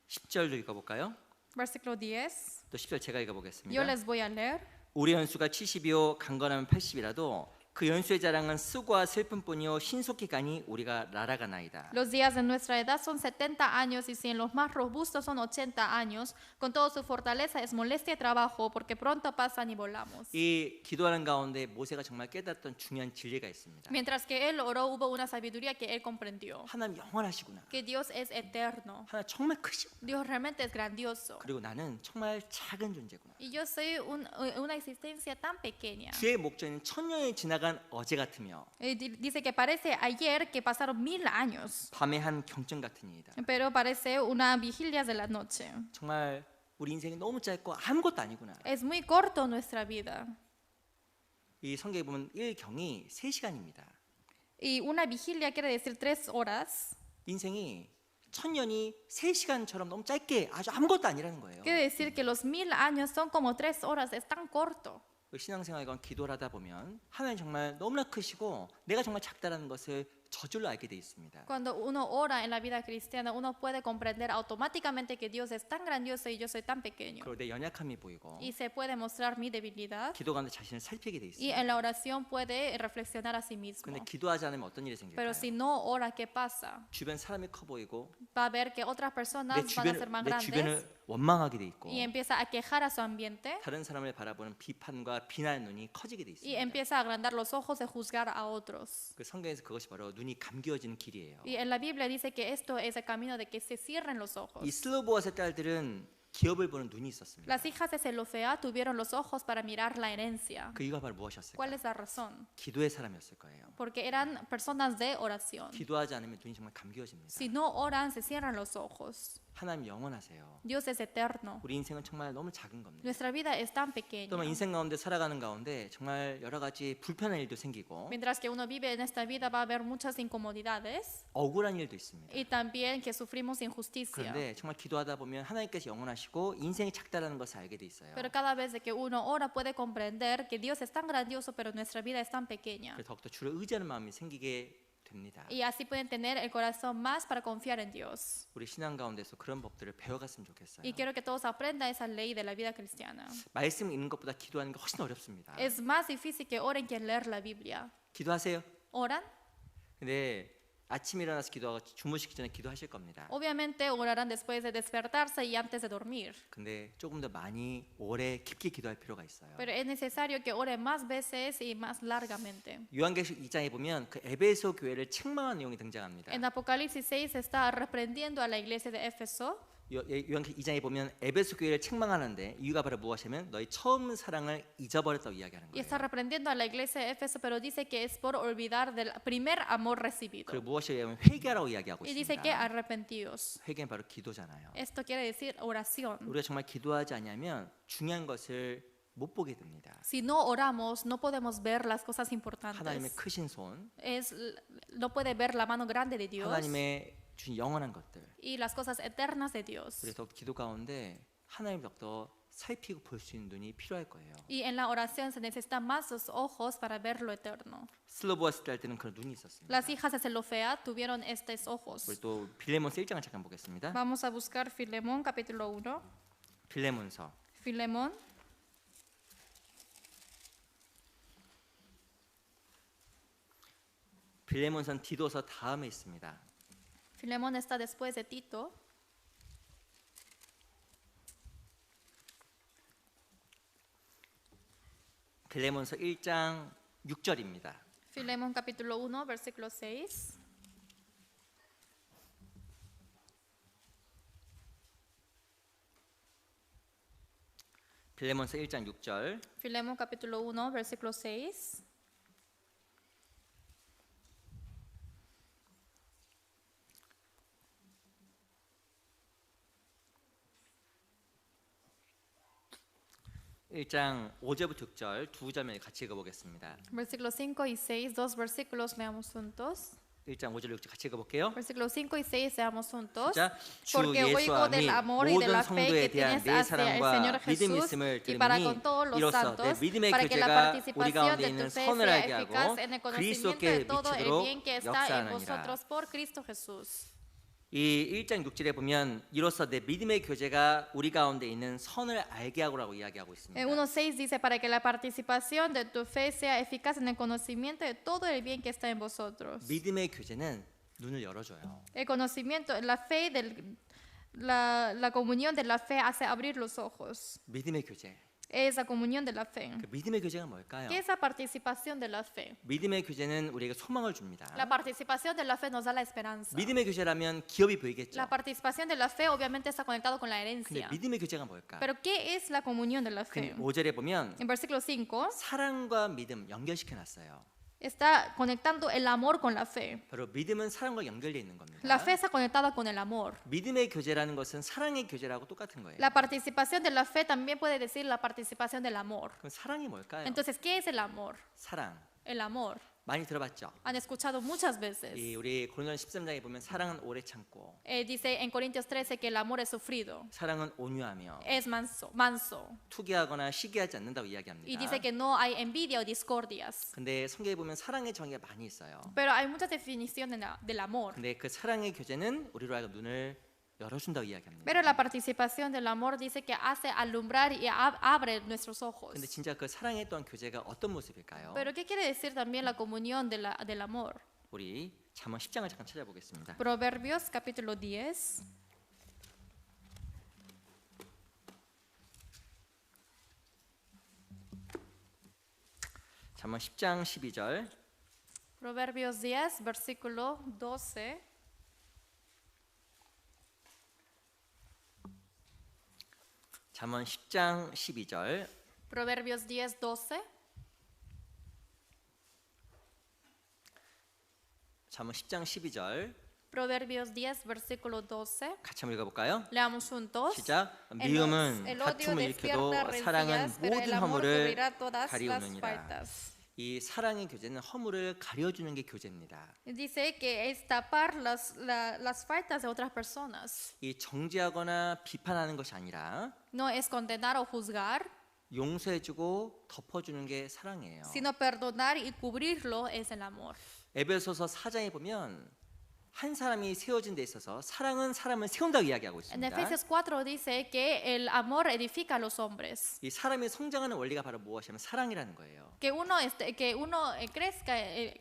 10절도 읽어볼까요? Versículo 10. 또 10절 제가 Yo 읽어보겠습니다. les voy a leer. 우리 연수가 70이요 강건하면 80이라도 그 연수의 자랑은 쓰고와 슬픔뿐이요 신속히 가니 우리가 날아가나이다. Los días de nuestra edad son 70 años y si en los más robustos son 80 años, con toda su fortaleza es molestia y trabajo porque pronto pasan y volamos. 이 기도하는 가운데 모세가 정말 깨달았던 중요한 진리가 있습니다. Mientras que él oró, hubo una sabiduría que él comprendió. 하나님 영원하시구나. Que Dios es eterno. 하나님 정말 크시구나. Dios realmente es grandioso. 그리고 나는 정말 작은 존재구나. Y yo soy una existencia tan pequeña. 주의 목전에는 천년이 지나간 어제 같으며 Dice que parece ayer que pasaron 1000 años, 밤의 한 경전 같으니이다. pero parece una vigilia de la noche. 정말 우리 인생이 너무 짧고 아무것도 아니구나. Es muy corto nuestra vida. 이 성경에 보면 1경이 3시간입니다. Y una vigilia quiere decir 3 horas. 인생이 천년이 3시간처럼 너무 짧게 아주 아무것도 아니라는 거예요. Quiere decir que los 1000 años son como 3 horas, es tan corto. 신앙생활과 기도를 하다 보면 하나님 정말 너무나 크시고 내가 정말 작다라는 것을 저절로 알게 돼 있습니다. Cuando uno ora en la vida cristiana, uno puede comprender automáticamente que Dios es tan grandioso y yo soy tan pequeño. 그리고 내 연약함이 보이고 Y se puede mostrar mi debilidad. 기도 가운데 자신을 살피게 돼 Y 있습니다. en la oración puede reflexionar a sí mismo. 근데 기도하지 않으면 어떤 일이 Pero 생길까요? si no ora, ¿qué pasa? 주변 사람이 커 보이고 Va a ver que otras personas 내 van a ser más 내 grandes 주변을 원망하게 돼 있고 y empieza a quejar a su ambiente 다른 사람을 바라보는 비판과 비난의 눈이 커지게 돼 y 있습니다. empieza a agrandar los ojos de juzgar a otros. 그 성경에서 그것이 바로 눈이 감겨지는 길이에요. Y en la Biblia dice que esto es el camino de que se cierren los ojos. 이 슬로보아스의 딸들은 기업을 보는 눈이 있었습니다. Las hijas de Zelofea tuvieron los ojos para mirar la herencia. 그 이유가 바로 무엇이었을까? ¿Cuál es la razón? 기도의 사람이었을 거예요. Porque eran personas de oración. 기도하지 않으면 눈이 정말 감겨집니다. Si no oran, se cierran los ojos. 하나님 영원하세요. Dios es eterno. 우리 인생은 정말 너무 작은 겁니다. Nuestra vida es tan pequeña. 또 인생 가운데 살아가는 가운데 정말 여러 가지 불편한 일도 생기고 Mientras que uno vive en esta vida va a haber muchas incomodidades 억울한 일도 있습니다. y también que sufrimos injusticia. 그런데 정말 기도하다 보면 하나님께서 영원하시고 인생이 작다라는 것을 알게 돼 있어요. Pero cada vez de que uno ora puede comprender que Dios es tan grandioso, pero nuestra vida es tan pequeña. 그래서 더욱더 주를 의지하는 마음이 생기게 됩니다. Y así pueden tener el corazón más para confiar en Dios. 우리 신앙 가운데서 그런 법들을 배워갔으면 좋겠어요. Y quiero que todos aprendan esa ley de la vida cristiana. 말씀 읽는 것보다 기도하는 게 훨씬 어렵습니다. Es más difícil que oren que leer la Biblia. 기도하세요. ¿Oran? 근데 아침에 일어나서 기도하고 주무시기 전에 기도하실 겁니다. Obviamente orarán después de despertarse y antes de dormir. 근데 조금 더 많이 오래 깊게 기도할 필요가 있어요. Pero es necesario que oren más veces y más largamente. 요한계시록 2장에 보면 그 에베소 교회를 책망한 내용이 등장합니다. En Apocalipsis 6 está reprendiendo a la iglesia de Éfeso. 요한계시록 2장에 보면 에베소 교회를 책망하는데 이유가 바로 무엇이냐면 너희 처음 사랑을 잊어버렸다고 이야기하는 Y está 거예요. reprendiendo a la iglesia de Éfeso, pero dice que es por olvidar del primer amor recibido. 그리고 무엇이냐면 회개하라고 이야기하고 Y dice que 있습니다. arrepentidos. 회개는 바로 기도잖아요. Esto quiere decir oración. 우리가 정말 기도하지 않으면 중요한 것을 못 보게 됩니다. Si no oramos, no podemos ver las cosas 하나님의 importantes. 크신 손, No puede ver la mano grande de Dios 하나님의 주신 영원한 것들. y las cosas eternas de Dios. 그래서 기도 가운데 하나님을 더욱더 살피고 볼 수 있는 눈이 필요할 거예요. Y en la oración se necesitan más los ojos para ver lo eterno. 슬로보아스 때 할 때는 그런 눈이 있었습니다. Las hijas de Zelofea tuvieron estos ojos. 우리 또 빌레몬서 1장을 잠깐 보겠습니다. Vamos a buscar Filemón capítulo 1. 빌레몬서 Filemón 빌레몬서는 디도서 다음에 있습니다. Filemón está después de Tito. 빌레몬서 1장 6절입니다. Filemón capítulo 1, versículo 6. 빌레몬서 1장 6절. Filemón capítulo 1, versículo 6. 일장 5절부터 6절 두 절을 같이 읽어보겠습니다. Versículos 5 y 6, dos versículos leamos juntos. 1장 5절 6절 같이 읽어볼게요. Versículos 5 y 6 leamos juntos. 자, 주 Porque oigo 예수와 del 및 amor y de 모든 la fe 성도에 que 대한 tienes 내 hacia el 사랑과 Señor 믿음이 Jesús 있음을 y para 들으니 con todos los 이로써 내 santos, 믿음의 para que la 교제가 우리 participación 가운데 de 있는 tu fe 선을 sea 알게 eficaz 하고 en el 그리스도께 conocimiento de todo el 미치도록 bien que está en 역사하느니라. vosotros por Cristo Jesús. 이 1장 6절에 보면 이로써 내 믿음의 교제가 우리 가운데 있는 선을 알게 하고라고 이야기하고 있습니다. 1:6 dice para que la participación de tu fe sea eficaz en el conocimiento de todo el bien que está en vosotros. 믿음의 교제는 눈을 열어줘요. El conocimiento, la fe la comunión de la fe hace abrir los ojos. 믿음의 교제. Es la comunión de la fe. 그 믿음의 교제가 뭘까요? ¿Qué es la participación de la fe? 믿음의 교제는 우리에게 소망을 줍니다. La participación de la fe nos da la esperanza. 믿음의 교제라면 기업이 보이겠죠. La participación de la fe obviamente está conectado con la 근데 herencia. 믿음의 교제가 뭘까? Pero ¿qué es la comunión de la fe? 5절에 보면 En versículo 5 사랑과 믿음 연결시켜 놨어요. está conectando el amor con la fe. 바로 믿음은 사랑과 연결되어 있는 겁니다. La fe está conectada con el amor. 믿음의 교제라는 것은 사랑의 교제라고 똑같은 거예요. La participación de la fe también puede decir la participación del amor. 그럼 사랑이 뭘까요? Entonces, ¿qué es el amor? 사랑. El amor. 많이 들어봤죠? Han escuchado muchas veces. 우리 고린도전 13장에 보면 사랑은 오래 참고 Dice en Corintios 13 que el amor es sufrido, 사랑은 온유하며 es manso. 투기하거나 시기하지 않는다고 Y 이야기합니다. dice que no hay envidia o discordias. 근데 성경에 보면 사랑의 정의가 많이 있어요. Pero hay muchas definiciones del amor. 근데 그 사랑의 교제는 우리로 하여금 눈을 열어준다고 이야기합니다. Pero la participación del amor dice que hace alumbrar y abre nuestros ojos. 근데 진짜 그 사랑의 또한 교제가 어떤 모습일까요? Pero ¿qué quiere decir también la comunión del amor? 우리 잠언 10장을 잠깐 찾아보겠습니다. Proverbios capítulo 10. 잠언 10장 12절. Proverbios 10, versículo 12. 잠언 10장 12절. Proverbios 10, 12. 잠언 10장 12절. Proverbios 10, versículo 12. 같이 한번 읽어볼까요? Leamos juntos. 시작. 미움은 El odio 다툼을 일으켜도 despierta 사랑은 rencillas, pero el 모든 amor 허물을 cubrirá todas las 가리우느니라. faltas. 이 사랑의 교제는 허물을 가려주는 게 교제입니다. Dice que es tapar las faltas de otras personas. 이 정죄하거나 비판하는 것이 아니라 No es condenar o juzgar, 용서해주고 덮어주는 게 사랑이에요. sino perdonar y cubrirlo es el amor. 에베소서 4장에 보면 한 사람이 세워진 데 있어서 사랑은 사람을 세운다고 이야기하고 En 있습니다. Efesios 4 dice que el amor edifica a los hombres. 이 사람이 성장하는 원리가 바로 무엇이냐면 사랑이라는 거예요. Que uno crezca,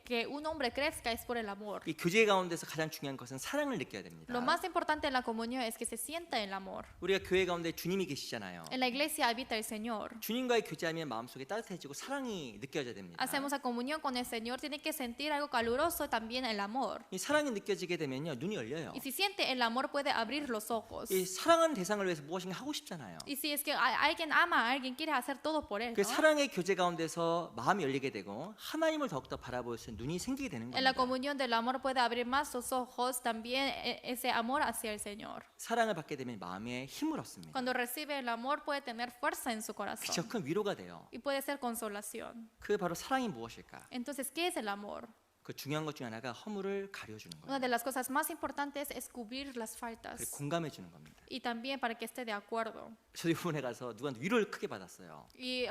que un hombre crezca es por el amor. 이 교제 가운데서 가장 중요한 것은 사랑을 느껴야 됩니다. Lo más importante en la comunión es que se sienta el amor. 우리가 교회 가운데 주님이 계시잖아요. En la iglesia habita el Señor. 주님과의 교제하면 마음속에 따뜻해지고 사랑이 느껴져야 됩니다. Hacemos la comunión con el Señor, tiene que sentir algo caluroso también el amor. 이 sa랑이 느껴지게 되면요 눈이 열려요. Y si siente el amor puede abrir los ojos. 이 사랑하는 대상을 위해서 무엇인가 하고 싶잖아요. Y si es que alguien ama a alguien, quiere hacer todo por él, 그 ¿no? 사랑의 교제 가운데서 마음이 열리게 되고 하나님을 더욱더 바라볼 수 있는 눈이 생기게 되는 En la 겁니다. comunión del amor puede abrir más los ojos, también ese amor hacia el Señor. 사랑을 받게 되면 마음에 힘을 얻습니다. Cuando recibe el amor puede tener fuerza en su 그쵸, corazón 큰 위로가 돼요. y puede ser consolación. 그 바로 사랑이 무엇일까? Entonces, ¿qué es el amor? 그 중요한 것 중에 하나가 허물을 가려주는 Una 거예요. de las cosas más importantes es cubrir las 그리고 faltas 공감해 주는 겁니다. y también para que esté de acuerdo. 저도 이번에 가서 누구한테 위로를 크게 받았어요. Y,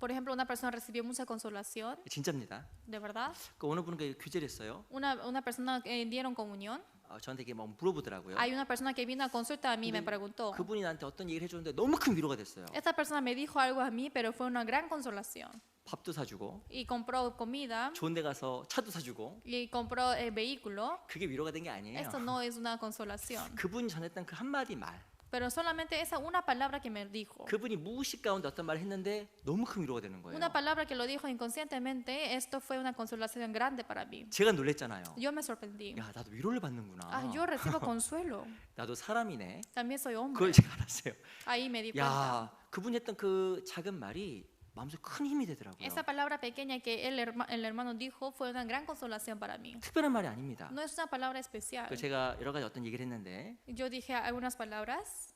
por ejemplo, una persona recibió mucha consolación, 진짜입니다. de verdad. 그 어느 분은 교제를 했어요. Una persona que dieron comunión. 저한테 이게 뭐 물어보더라고요. Hay una persona que vino a consulta a mí y me preguntó. 그분이 나한테 어떤 얘기를 해줬는데 너무 큰 위로가 됐어요. Esta persona me dijo algo a mí, pero fue una gran consolación. 밥도 사주고 Y compró comida 좋은 데 가서 차도 사주고 y compró el vehículo. 그게 위로가 된 게 아니에요. Esto no es una consolación. 그분이 전했던 그 한마디 말, Pero solamente esa una palabra que me dijo. 그분이 무의식 가운데 어떤 말을 했는데 너무 큰 위로가 되는 거예요. Una palabra que lo dijo inconscientemente, esto fue una consolación grande para mí. 제가 놀랬잖아요. Yo me sorprendí. 야, 나도 위로를 받는구나. Ah, yo recibo consuelo. 나도 사람이네. También soy hombre. 그걸 제가 알았어요. Ahí me di cuenta. 야, 그분이 했던 그 작은 말이 마음속에 큰 힘이 되더라고요. Esa palabra pequeña que el hermano dijo fue una gran consolación para mí. 특별한 말이 아닙니다. No es una palabra especial. 그 제가 여러 가지 어떤 얘기를 했는데 Yo dije algunas palabras,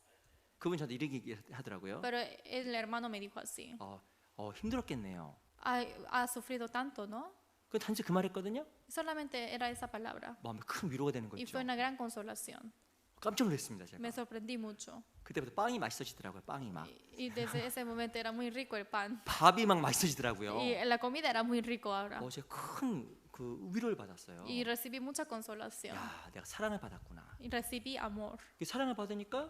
그분이 저한테 이렇게 얘기하더라고요. pero el hermano me dijo así. 힘들었겠네요. Ha sufrido tanto, ¿no? 그 단지 그 말했거든요. Solamente era esa palabra. 마음에 큰 위로가 되는 Y 거죠. fue una gran consolación. 깜짝 놀랐습니다. 제가. Me sorprendí mucho. 그때부터 빵이 맛있어지더라고요. 빵이 막. Y desde ese momento era muy rico el pan. 밥이 막 맛있어지더라고요. Y la comida era muy rico ahora. 제가 큰 그 위로를 받았어요. Y recibí mucha consolación. 야, 내가 사랑을 받았구나. Y recibí amor. 이 사랑을 받으니까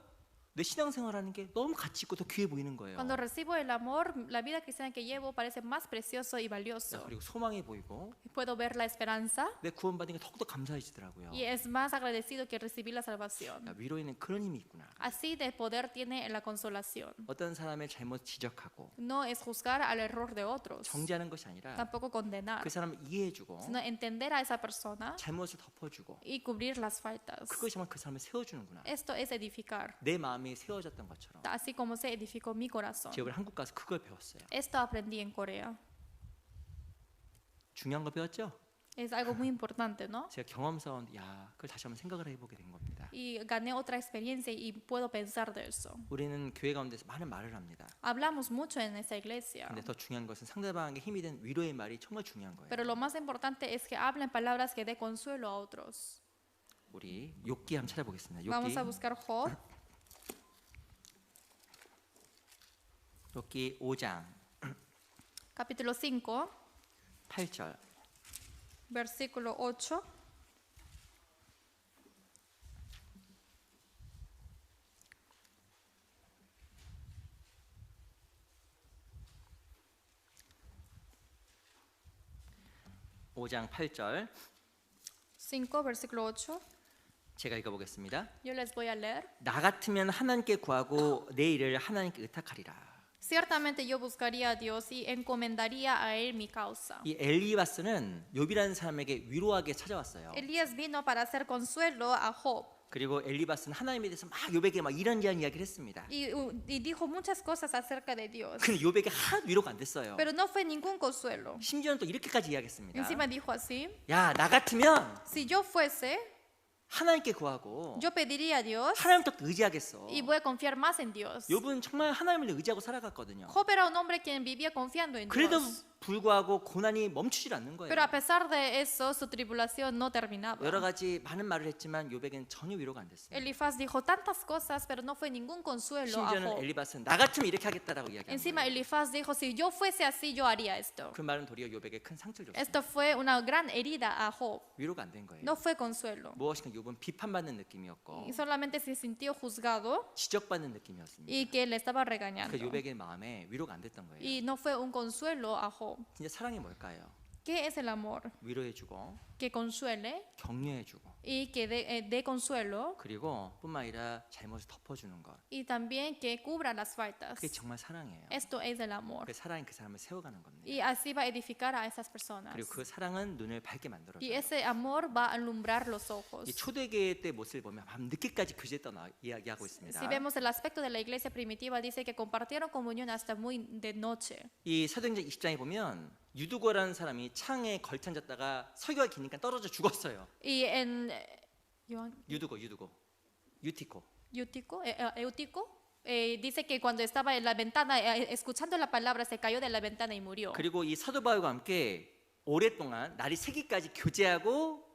내 신앙생활하는 게 너무 가치 있고 더 귀해 보이는 거예요. Cuando recibo el amor, la vida cristiana que llevo parece más precioso y valioso. 그리고 소망이 보이고 Puedo ver la esperanza 내 구원받은 게 더욱더 감사해지더라고요. y es más agradecido que recibí la salvación. 야, 위로에는 그런 힘이 있구나. Así de poder tiene la consolación. 어떤 사람의 잘못 지적하고 No es juzgar al error de otros, 정죄하는 것이 아니라 tampoco condenar, 그 사람을 이해해주고 sino entender a esa persona 잘못을 덮어주고 y cubrir las faltas. 그것이 정말 그 사람을 세워주는구나. Esto es edificar, 내 마음이 세워졌던 것처럼 así como se edificó mi corazón. 제가 한국 가서 그걸 배웠어요. Esto aprendí en Corea. 중요한 거 배웠죠? Es algo muy importante, ¿no? 제가 경험사원 그걸 다시 한번 생각을 해보게 된 겁니다. Y gané otra experiencia y puedo pensar de eso. 우리는 교회 가운데서 많은 말을 합니다. Hablamos mucho en esta iglesia, 근데 더 중요한 것은 상대방에게 힘이 된 위로의 말이 정말 중요한 거예요. pero lo más importante es que hablen palabras que dé consuelo a otros. 우리 욥기 한번 찾아보겠습니다. Vamos a buscar Job, 욥기 5장 capítulo 5, 8절. versículo 8. 오장 8절 5, versículo 8. 제가 읽어보겠습니다. Yo les voy a leer. 나 같으면 하나님께 구하고 내 일을 하나님께 의탁하리라. Ciertamente yo buscaría a Dios y encomendaría a Él mi causa. 이 엘리바스는 욥이라는 사람에게 위로하게 찾아왔어요. Elías vino para hacer consuelo a Job 그리고 엘리바스는 하나님에 대해서 막 욥에게 막 이런저런 이야기를 했습니다. y dijo muchas cosas acerca de Dios, 근데 욥에게 하나도 위로가 안 됐어요. pero no fue ningún consuelo. 심지어는 또 이렇게까지 이야기했습니다. Encima dijo así: 야, 나 같으면 si yo fuese, 하나님께 구하고 yo pediría a Dios 하나님 또 의지하겠어. y voy a confiar más en Dios. 욥은 정말 하나님을 의지하고 살아갔거든요. Job era un hombre quien vivía confiando en 그래도 Dios. 불구하고 고난이 멈추질 않는 거예요. Pero a pesar de eso, su tribulación no terminaba. 여러 가지 많은 말을 했지만 욥에게는 전혀 위로가 안 됐어요. Elifaz dijo tantas cosas, pero no fue ningún consuelo a 심지어는 Job. 엘리바스는 나 같으면 이렇게 하겠다라고 이야기한 Encima 거예요. Elifaz dijo: si yo fuese así, yo haría esto. 그 말은 도리어 욥에게 큰 상처를 줬어요. Esto fue una gran herida a Job. 위로가 안 된 거예요. No fue consuelo. 무엇인가 욥은 비판받는 느낌이었고 Y solamente se sintió juzgado 지적받는 느낌이었습니다. y que le estaba 그 regañando. 욥에게 마음에 위로가 안 됐던 거예요. Y no fue un consuelo a Job. 진짜 사랑이 뭘까요? ¿Qué es el amor? 위로해주고 Que consuele 격려해주고 y que dé consuelo 그리고 뿐만 아니라 잘못을 덮어주는 것. y también que cubra las faltas. 그게 정말 사랑이에요. Esto es el amor. 그 사랑이 그 사람을 세워가는 겁니다. Y así va a edificar a esas personas. 그리고 그 사랑은 눈을 밝게 만들어줘요. Y ese amor va a alumbrar los ojos. 이 초대교회 때 모습을 보면 밤 늦게까지 교제했던 이야기하고 있습니다. Si vemos el aspecto de la iglesia primitiva, dice que compartieron comunión hasta muy de noche. 이 사도행전 20장에 보면 유두거라는 사람이 창에 걸쳐앉았다가 설교가 기니까 떨어져 죽었어요. Y en 유두거, 유티코. Eutico, dice que cuando estaba en la ventana escuchando la palabra se cayó de la ventana y murió. 그리고 이 사도 바울과 함께 오랫동안 날이 새기까지 교제하고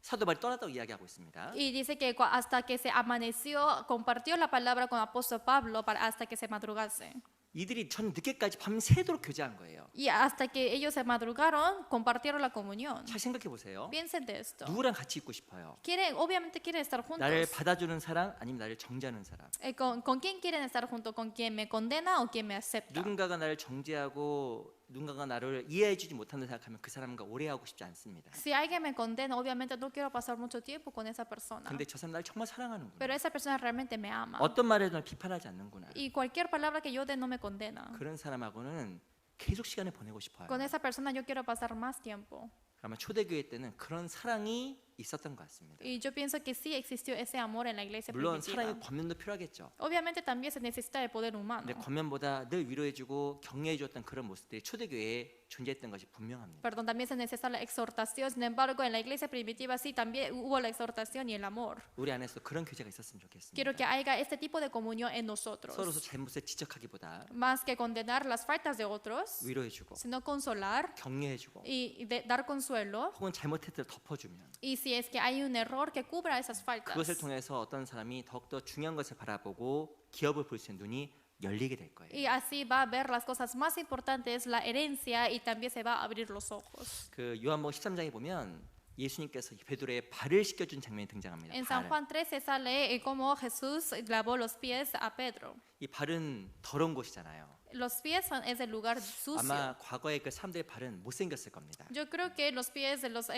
사도 바울이 떠났다고 이야기하고 있습니다. Y dice que hasta que se amaneció, compartió la palabra con el apóstol Pablo hasta que se madrugase. 이들이 전 늦게까지 밤새도록 교제한 거예요. Y hasta que ellos se madrugaron, compartieron la comunión. 잘 생각해 보세요. Piensen de esto. 누구랑 같이 있고 싶어요? Obviamente quieren estar juntos. 나를 받아주는 사람 아니면 나를 정죄하는 사람. ¿Con quién quieren estar juntos? ¿Con quien me condena o quien me acepta? 누군가가 나를 정죄하고 누군가가 나를 이해해주지 못한다 생각하면 그 사람과 오래 하고 싶지 않습니다. Si alguien me condena, obviamente no quiero pasar mucho tiempo con esa persona. 근데 저 사람 나를 정말 사랑하는구나. Pero esa persona realmente me ama. 어떤 말에도 날 비판하지 않는구나. Y cualquier palabra que yo dé no me condena. 그런 사람하고는 계속 시간을 보내고 싶어요. Con esa persona yo quiero pasar más tiempo. 아마 초대교회 때는 그런 사랑이 있었던 것 같습니다. Y yo pienso que sí existió ese amor en la iglesia 물론 primitiva. 사랑의 권면도 필요하겠죠. Obviamente también se necesita el poder humano. 근데 권면보다 늘 위로해주고 격려해줬던 그런 모습들이 초대교회에 존재했던 것이 분명합니다. Perdón, también se necesita la exhortación. Sin embargo, en la iglesia primitiva sí también hubo la exhortación y el amor. 우리 안에서 그런 교제가 있었으면 좋겠습니다. Quiero que haya este tipo de comunión en nosotros. 서로서 잘못을 지적하기보다 Más que condenar las faltas de otros, 위로해주고 sino consolar 격려해주고 y dar consuelo. 혹은 잘못했을 때 덮어주면 Y si es que hay un error, que cubra esas faltas. 그것을 통해서 어떤 사람이 더욱더 중요한 것을 바라보고 기업을 볼 수 있는 눈이 열리게 될 거예요. Y así va a ver las cosas más importantes, la herencia, y también se va a abrir los ojos. 그 요한복음 13장에 보면 예수님께서 베드로의 발을 씻겨준 장면이 등장합니다. En San Juan 13 sale cómo Jesús lavó los pies a Pedro. 이 발은 더러운 곳이잖아요. Los pies es el lugar sucio. 아마 과거에 그 사람들의 발은 못생겼을 겁니다. Yo creo que los pies de los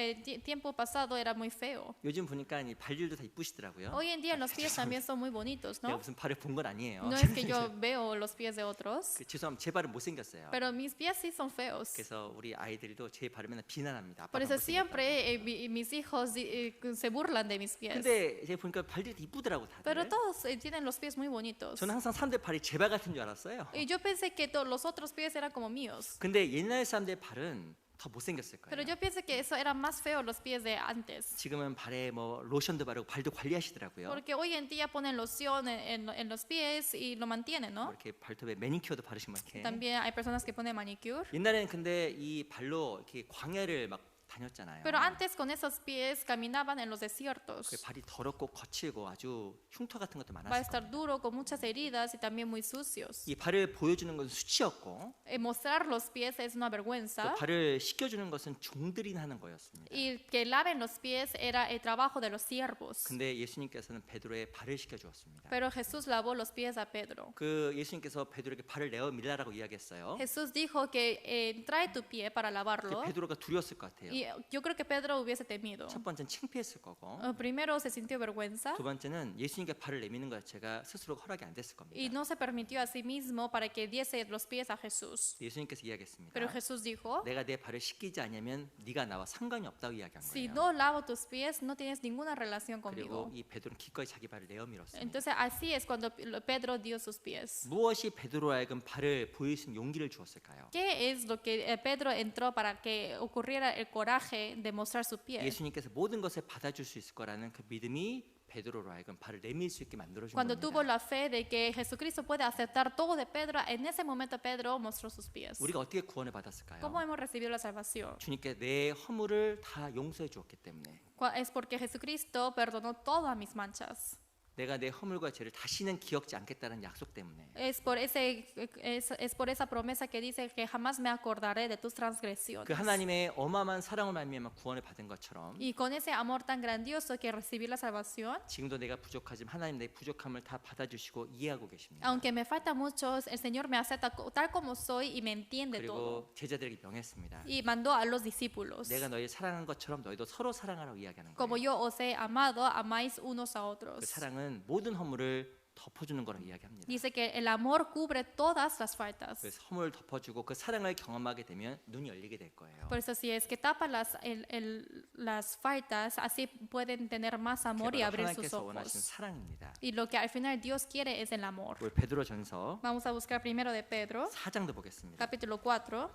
tiempo pasado era muy feo. 요즘 보니까 이 발질도 다 이쁘시더라고요. Hoy en día los pies también son muy bonitos, 내가 ¿no? 무슨 발을 본 건 아니에요. No es que yo veo los pies de otros, 죄송합니다. 제 발은 못생겼어요. pero mis pies sí son feos. 그래서 우리 아이들도 제 발을 맨날 비난합니다. Por 아빠가 eso 못생겼다고. siempre mis hijos se burlan de mis pies. 근데 제가 보니까 발질이 이쁘더라고 Pero 다들. todos tienen los pies muy bonitos. 저는 항상 사람들 발이 제 발 같은 줄 알았어요. Y yo pensé que los otros pies eran como míos. 근데 옛날 사람들의 발은 더 못생겼을 Pero 거예요. yo pienso que eso eran más feos los pies de antes. 지금은 발에 뭐 로션도 바르고 발도 관리하시더라고요. Porque hoy en día ponen loción en los pies y lo mantienen, 뭐 ¿no? 이렇게 발톱에 매니큐어도 바르시면 이렇게. También hay personas que ponen manicure. 옛날에는 근데 이 발로 이렇게 광야를 막 다녔잖아요. Pero antes con esos pies caminaban en los 그 desiertos. 발이 더럽고 거칠고 아주 흉터 같은 것도 Va a 많았어요. estar duro, con muchas heridas y también muy sucios. 이 발을 보여주는 것은 수치였고 Mostrar los pies es una 또 vergüenza. 발을 씻겨주는 것은 종들이 하는 거였습니다. Y que laven los pies era el trabajo de los siervos. 근데 예수님께서는 베드로의 발을 씻겨주었습니다. Pero Jesús lavó los pies a Pedro. 그 예수님께서 베드로에게 발을 내어 밀라라고 이야기했어요. Jesús dijo que trae tu pie para lavarlo. 베드로가 두려웠을 것 같아요. Y yo creo que Pedro hubiese temido. 첫 번째는 창피했을 거고 Primero se sintió vergüenza 두 번째는 예수님께 발을 내미는 것 자체가 스스로 허락이 안 됐을 y 겁니다. no se permitió a sí mismo para que diese los pies a Jesús. 예수님께서 이야기했습니다. Pero Jesús dijo, 내가 내 발을 씻기지 않으면 네가 나와 상관이 없다고 이야기한 si 거예요. no lavo tus pies, no tienes ninguna relación 그리고 conmigo. 이 베드로는 기꺼이 자기 발을 내어 밀었습니다. Entonces así es cuando Pedro dio sus pies. 무엇이 베드로로 하여금 발을 보일 수 있는 용기를 주었을까요? ¿Qué es lo que Pedro entró para que ocurriera el coraje de mostrar su pie? 예수님께서 모든 것을 받아줄 수 있을 거라는 그 믿음이 베드로로 하여금 발을 내밀 수 있게 만들어준 Cuando tuvo 겁니다. la fe de que Jesucristo puede aceptar todo de Pedro, en ese momento Pedro mostró sus pies. 우리가 어떻게 구원을 받았을까요? ¿Cómo hemos recibido la salvación? 주님께 내 허물을 다 용서해 주었기 때문에 Es porque Jesucristo perdonó todas mis manchas. 내가 내 허물과 죄를 다시는 기억지 않겠다는 약속 때문에 Es por esa promesa que dice que jamás me acordaré de tus transgresiones. 그 하나님의 어마어마한 사랑을 말미암아 구원을 받은 것처럼 Y con ese amor tan grandioso que recibí la salvación, 지금도 내가 부족하지만 하나님 내 부족함을 다 받아주시고 이해하고 계십니다. aunque me falta mucho, el Señor me acepta tal como soy y me entiende todo. 그리고 제자들에게 명했습니다. Y mandó a los discípulos. 내가 너희 사랑한 것처럼 너희도 서로 사랑하라고 이야기하는 Como 거예요. yo os he amado, amáis unos a 그 otros. 사랑은 모든 허물을 덮어주는 거라고 이야기합니다. Dice que el amor cubre todas las faltas. 그래서 허물을 덮어주고 그 사랑을 경험하게 되면 눈이 열리게 될 거예요. Por eso si es que tapa las faltas, así pueden tener más amor y 그게 바로 abrir sus 하나님께서 원하시는 ojos. 사랑입니다. Y lo que al final Dios quiere es el amor. 우리 베드로전서 Vamos a buscar primero de Pedro, 4장도 보겠습니다. capítulo 4.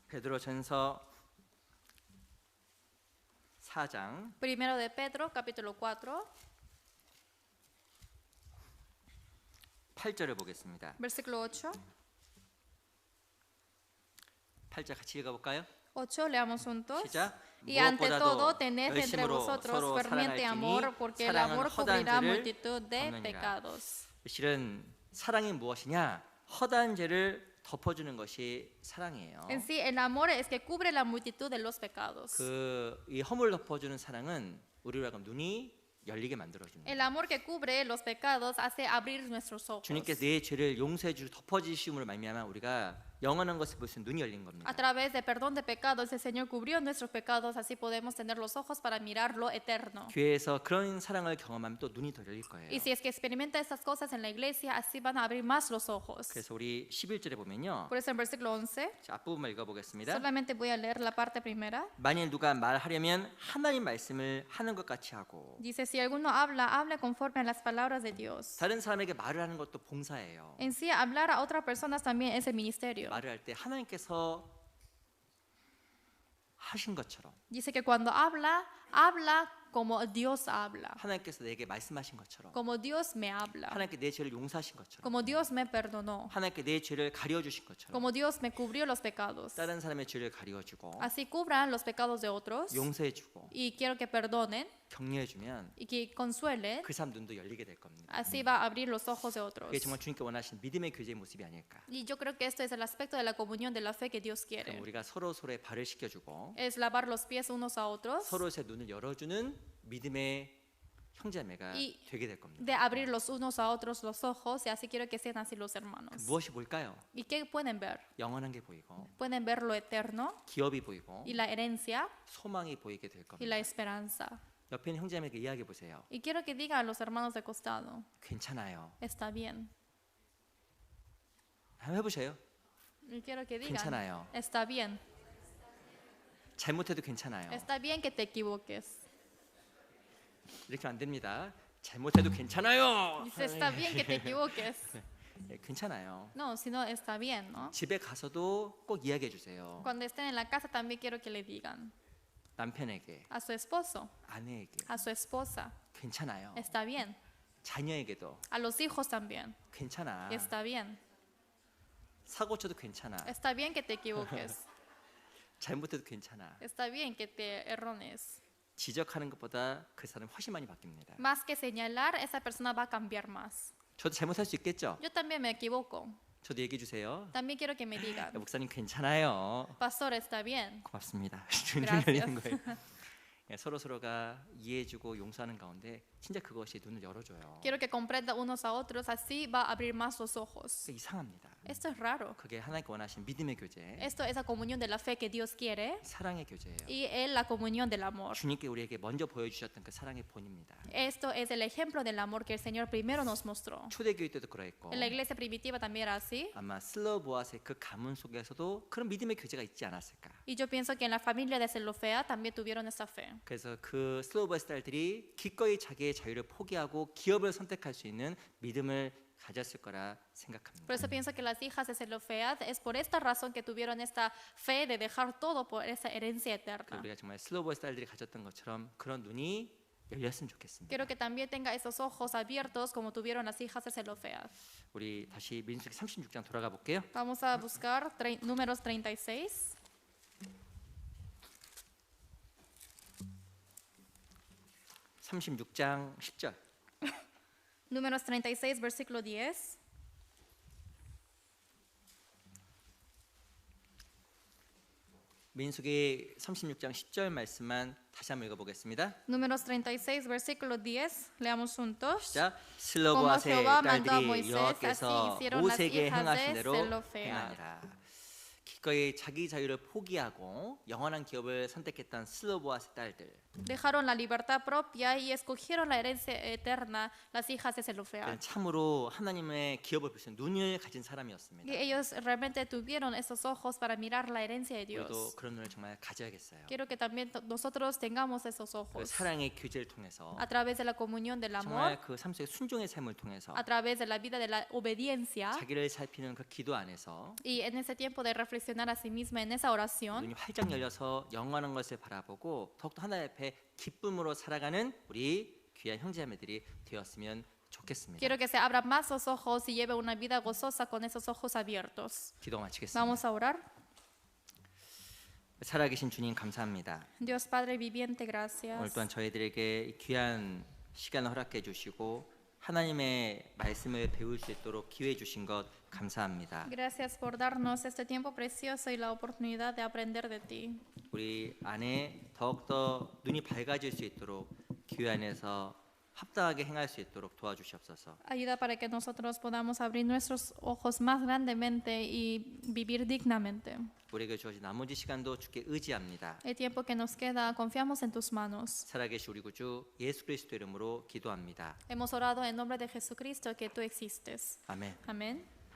베드로전서 4장 Primero de Pedro, capítulo 4, 8절을 보겠습니다. versículo 8. 8절 같이 읽어볼까요? 8, leamos juntos. 시작. Y ante 무엇보다도 todo, tened entre 열심으로 vosotros 서로 ferviente 사랑할지니 amor, porque el 사랑은 amor 허다한 cubrirá 죄를 multitud de 덮느니라. pecados. 실은 사랑이 무엇이냐? 허다한 죄를 덮어주는 것이 사랑이에요. En sí, el amor es que cubre la multitud de los pecados. 이 허물 덮어주는 사랑은 우리로 하여금 눈이 열리게 만들어줍니다. El amor que cubre los pecados hace abrir nuestros ojos. 주님께서 내 죄를 용서해 주시고 덮어주심으로 말미암아 우리가 영원한 것을 볼 수 있는 눈이 열린 겁니다. A través de perdón de pecados, el Señor cubrió nuestros pecados, así podemos tener los ojos para mirar lo eterno. 교회에서 그런 사랑을 경험하면 또 눈이 더 열릴 거예요. Y si es que experimenta estas cosas en la iglesia, así van a abrir más los ojos. 그래서 우리 11절에 보면요. Por eso en versículo 11, 자, 앞부분만 읽어보겠습니다. solamente voy a leer la parte primera. 만일 누가 말하려면 하나님 말씀을 하는 것 같이 하고 Dice, si alguno habla, habla conforme a las palabras de Dios. 다른 사람에게 말을 하는 것도 봉사예요. En sí, hablar a otras personas también es el ministerio. 말을 할 때 하나님께서 하신 것처럼 Dice que cuando habla, habla como Dios habla, 하나님께서 내게 말씀하신 것처럼 como Dios me habla, 하나님께 내 죄를 용서하신 것처럼 como Dios me perdonó, 하나님께 내 죄를 가려주신 것처럼 como Dios me cubrió los pecados. 다른 사람의 죄를 가려주고 Así cubran los pecados de otros 용서해주고 y quiero que perdonen 격려해주면 y que consuelen. 그 사람 눈도 열리게 될 겁니다. Así va a abrir los ojos de otros. 그게 정말 주님께 원하신 믿음의 교제의 모습이 아닐까. Y yo creo que esto es el aspecto de la comunión de la fe que Dios 그럼 quiere. 우리가 서로의 발을 씻겨주고 Es lavar los pies unos a otros, 서로의 눈을 열어주는 믿음의 형제매가 이- 되게 될 겁니다. de abrir los unos a otros los ojos, y así quiero que sean así los hermanos. 무엇이 볼까요? ¿Y qué pueden ver? 영원한 게 보이고 Pueden ver lo eterno 기업이 보이고 y la herencia 소망이 보이게 될 y la 겁니다. esperanza. 옆에 있는 형제에게 이야기해 보세요. Y quiero que digan a los hermanos de costado, 괜찮아요. está bien. 한번 해보세요. Y quiero que digan, 괜찮아요. está bien. 잘못해도 괜찮아요. Está bien que te equivoques. 이렇게 안 됩니다. 잘못해도 괜찮아요. Dice, está bien que te equivoques. 네, 괜찮아요. No, sino está bien, ¿no? 집에 가서도 꼭 이야기해 주세요. Cuando estén en la casa también quiero que le digan 남편에게, a su esposo, 아내에게 a su esposa, 괜찮아요. está bien. 자녀에게도 A los hijos también, 괜찮아. está bien. 사고 쳐도 괜찮아. Está bien que te equivoques. 잘못해도 괜찮아. Está bien que te errones. 지적하는 것보다 그 사람 훨씬 많이 바뀝니다. Más que señalar, esa persona va a cambiar más. 저도 잘못할 수 있겠죠? Yo también me equivoco. 저도 얘기해 주세요. También quiero que me digan, 목사님 괜찮아요. pastor, está bien. 고맙습니다. Gracias. 열리는 거예요. 예, 서로가 이해해주고 용서하는 가운데 진짜 그것이 눈을 열어줘요. Quiero que comprenda unos a otros, así va a abrir más los ojos. 이상합니다. Esto es raro. 그게 하나님께 원하신 믿음의 교제, Esto es la comunión de la fe que Dios quiere 사랑의 교제예요. y es la comunión del amor. 주님께 우리에게 먼저 보여주셨던 그 사랑의 본입니다. Esto es el ejemplo del amor que el Señor primero nos mostró. 초대교회 때도 그러했고 En la iglesia primitiva también era así. 아마 슬로보아스의 그 가문 속에서도 그런 믿음의 교제가 있지 않았을까. Y yo pienso que en la familia de Zelofea también tuvieron esta fe. 그래서 그 슬로보아스 딸들이 기꺼이 자기의 자유를 포기하고 기업을 선택할 수 있는 믿음을 가졌을 거라 생각합니다. Por eso pienso que las hijas de Zelofead es por esta razón que tuvieron esta fe de dejar todo por esa herencia eterna. 우리가 정말 슬로보아스 딸들이 가졌던 것처럼 그런 눈이 열렸으면 좋겠습니다. Quiero que también tenga esos ojos abiertos como tuvieron las hijas de Zelofead. 우리 다시 민수기 36장 돌아가 볼게요. Vamos a buscar números 36. 삼십육 장 10절. Números 36, versículo 10. 민수기 36장 10절 말씀만 다시 한번 읽어보겠습니다. Números 36, versículo 10. Leamos juntos. 자, Como 슬로보아스의 Jehová mandó a 딸들이 Moisés, 여호와께서 así hicieron las 모세에게 hijas 행하신 de 대로 Zelofead. 행하니라. 기꺼이 자기 자유를 포기하고 영원한 기업을 선택했던 슬로보아스 딸들. Dejaron la libertad propia y escogieron la herencia eterna, las hijas de Zelofead. 참으로 하나님의 기업을 볼 수 있는 눈을 가진 사람이었습니다. Y ellos realmente tuvieron esos ojos para mirar la herencia de 우리도 Dios. 그런 눈을 정말 가져야겠어요. Quiero que también nosotros tengamos esos 그 ojos 사랑의 교제를 통해서 a través de la comunión del amor, 정말 그 삶 속의 순종의 삶을 통해서 a través de la vida de la obediencia 자기를 살피는 그 기도 안에서 y en ese tiempo de reflexión reflexionar a sí misma en esa oración. 눈이 활짝 열려서 영원한 것을 바라보고 더욱더 하나님 앞에 기쁨으로 살아가는 우리 귀한 형제자매들이 되었으면 좋겠습니다. Quiero que se abran más los ojos y lleve una vida gozosa con esos ojos abiertos. 기도 마치겠습니다. Vamos a orar. 살아계신 주님 감사합니다. Dios Padre viviente, 오늘 gracias. 또한 저희들에게 이 귀한 시간을 허락해 주시고 하나님의 말씀을 배울 수 있도록 기회 주신 것 감사합니다. Gracias por darnos este tiempo precioso y la oportunidad de aprender de ti. 우리 안에 더욱더 눈이 밝아질 수 있도록 교회 안에서 합당하게 행할 수 있도록 도와주시옵소서. Ayuda para que nosotros podamos abrir nuestros ojos más grandemente y vivir dignamente. 우리에게 주어진 나머지 시간도 주께 의지합니다. El tiempo que nos queda, confiamos en tus manos. 살아계신 우리 구주 예수 그리스도 이름으로 기도합니다. Hemos orado en nombre de Jesucristo que tú existes. 아멘. Amén.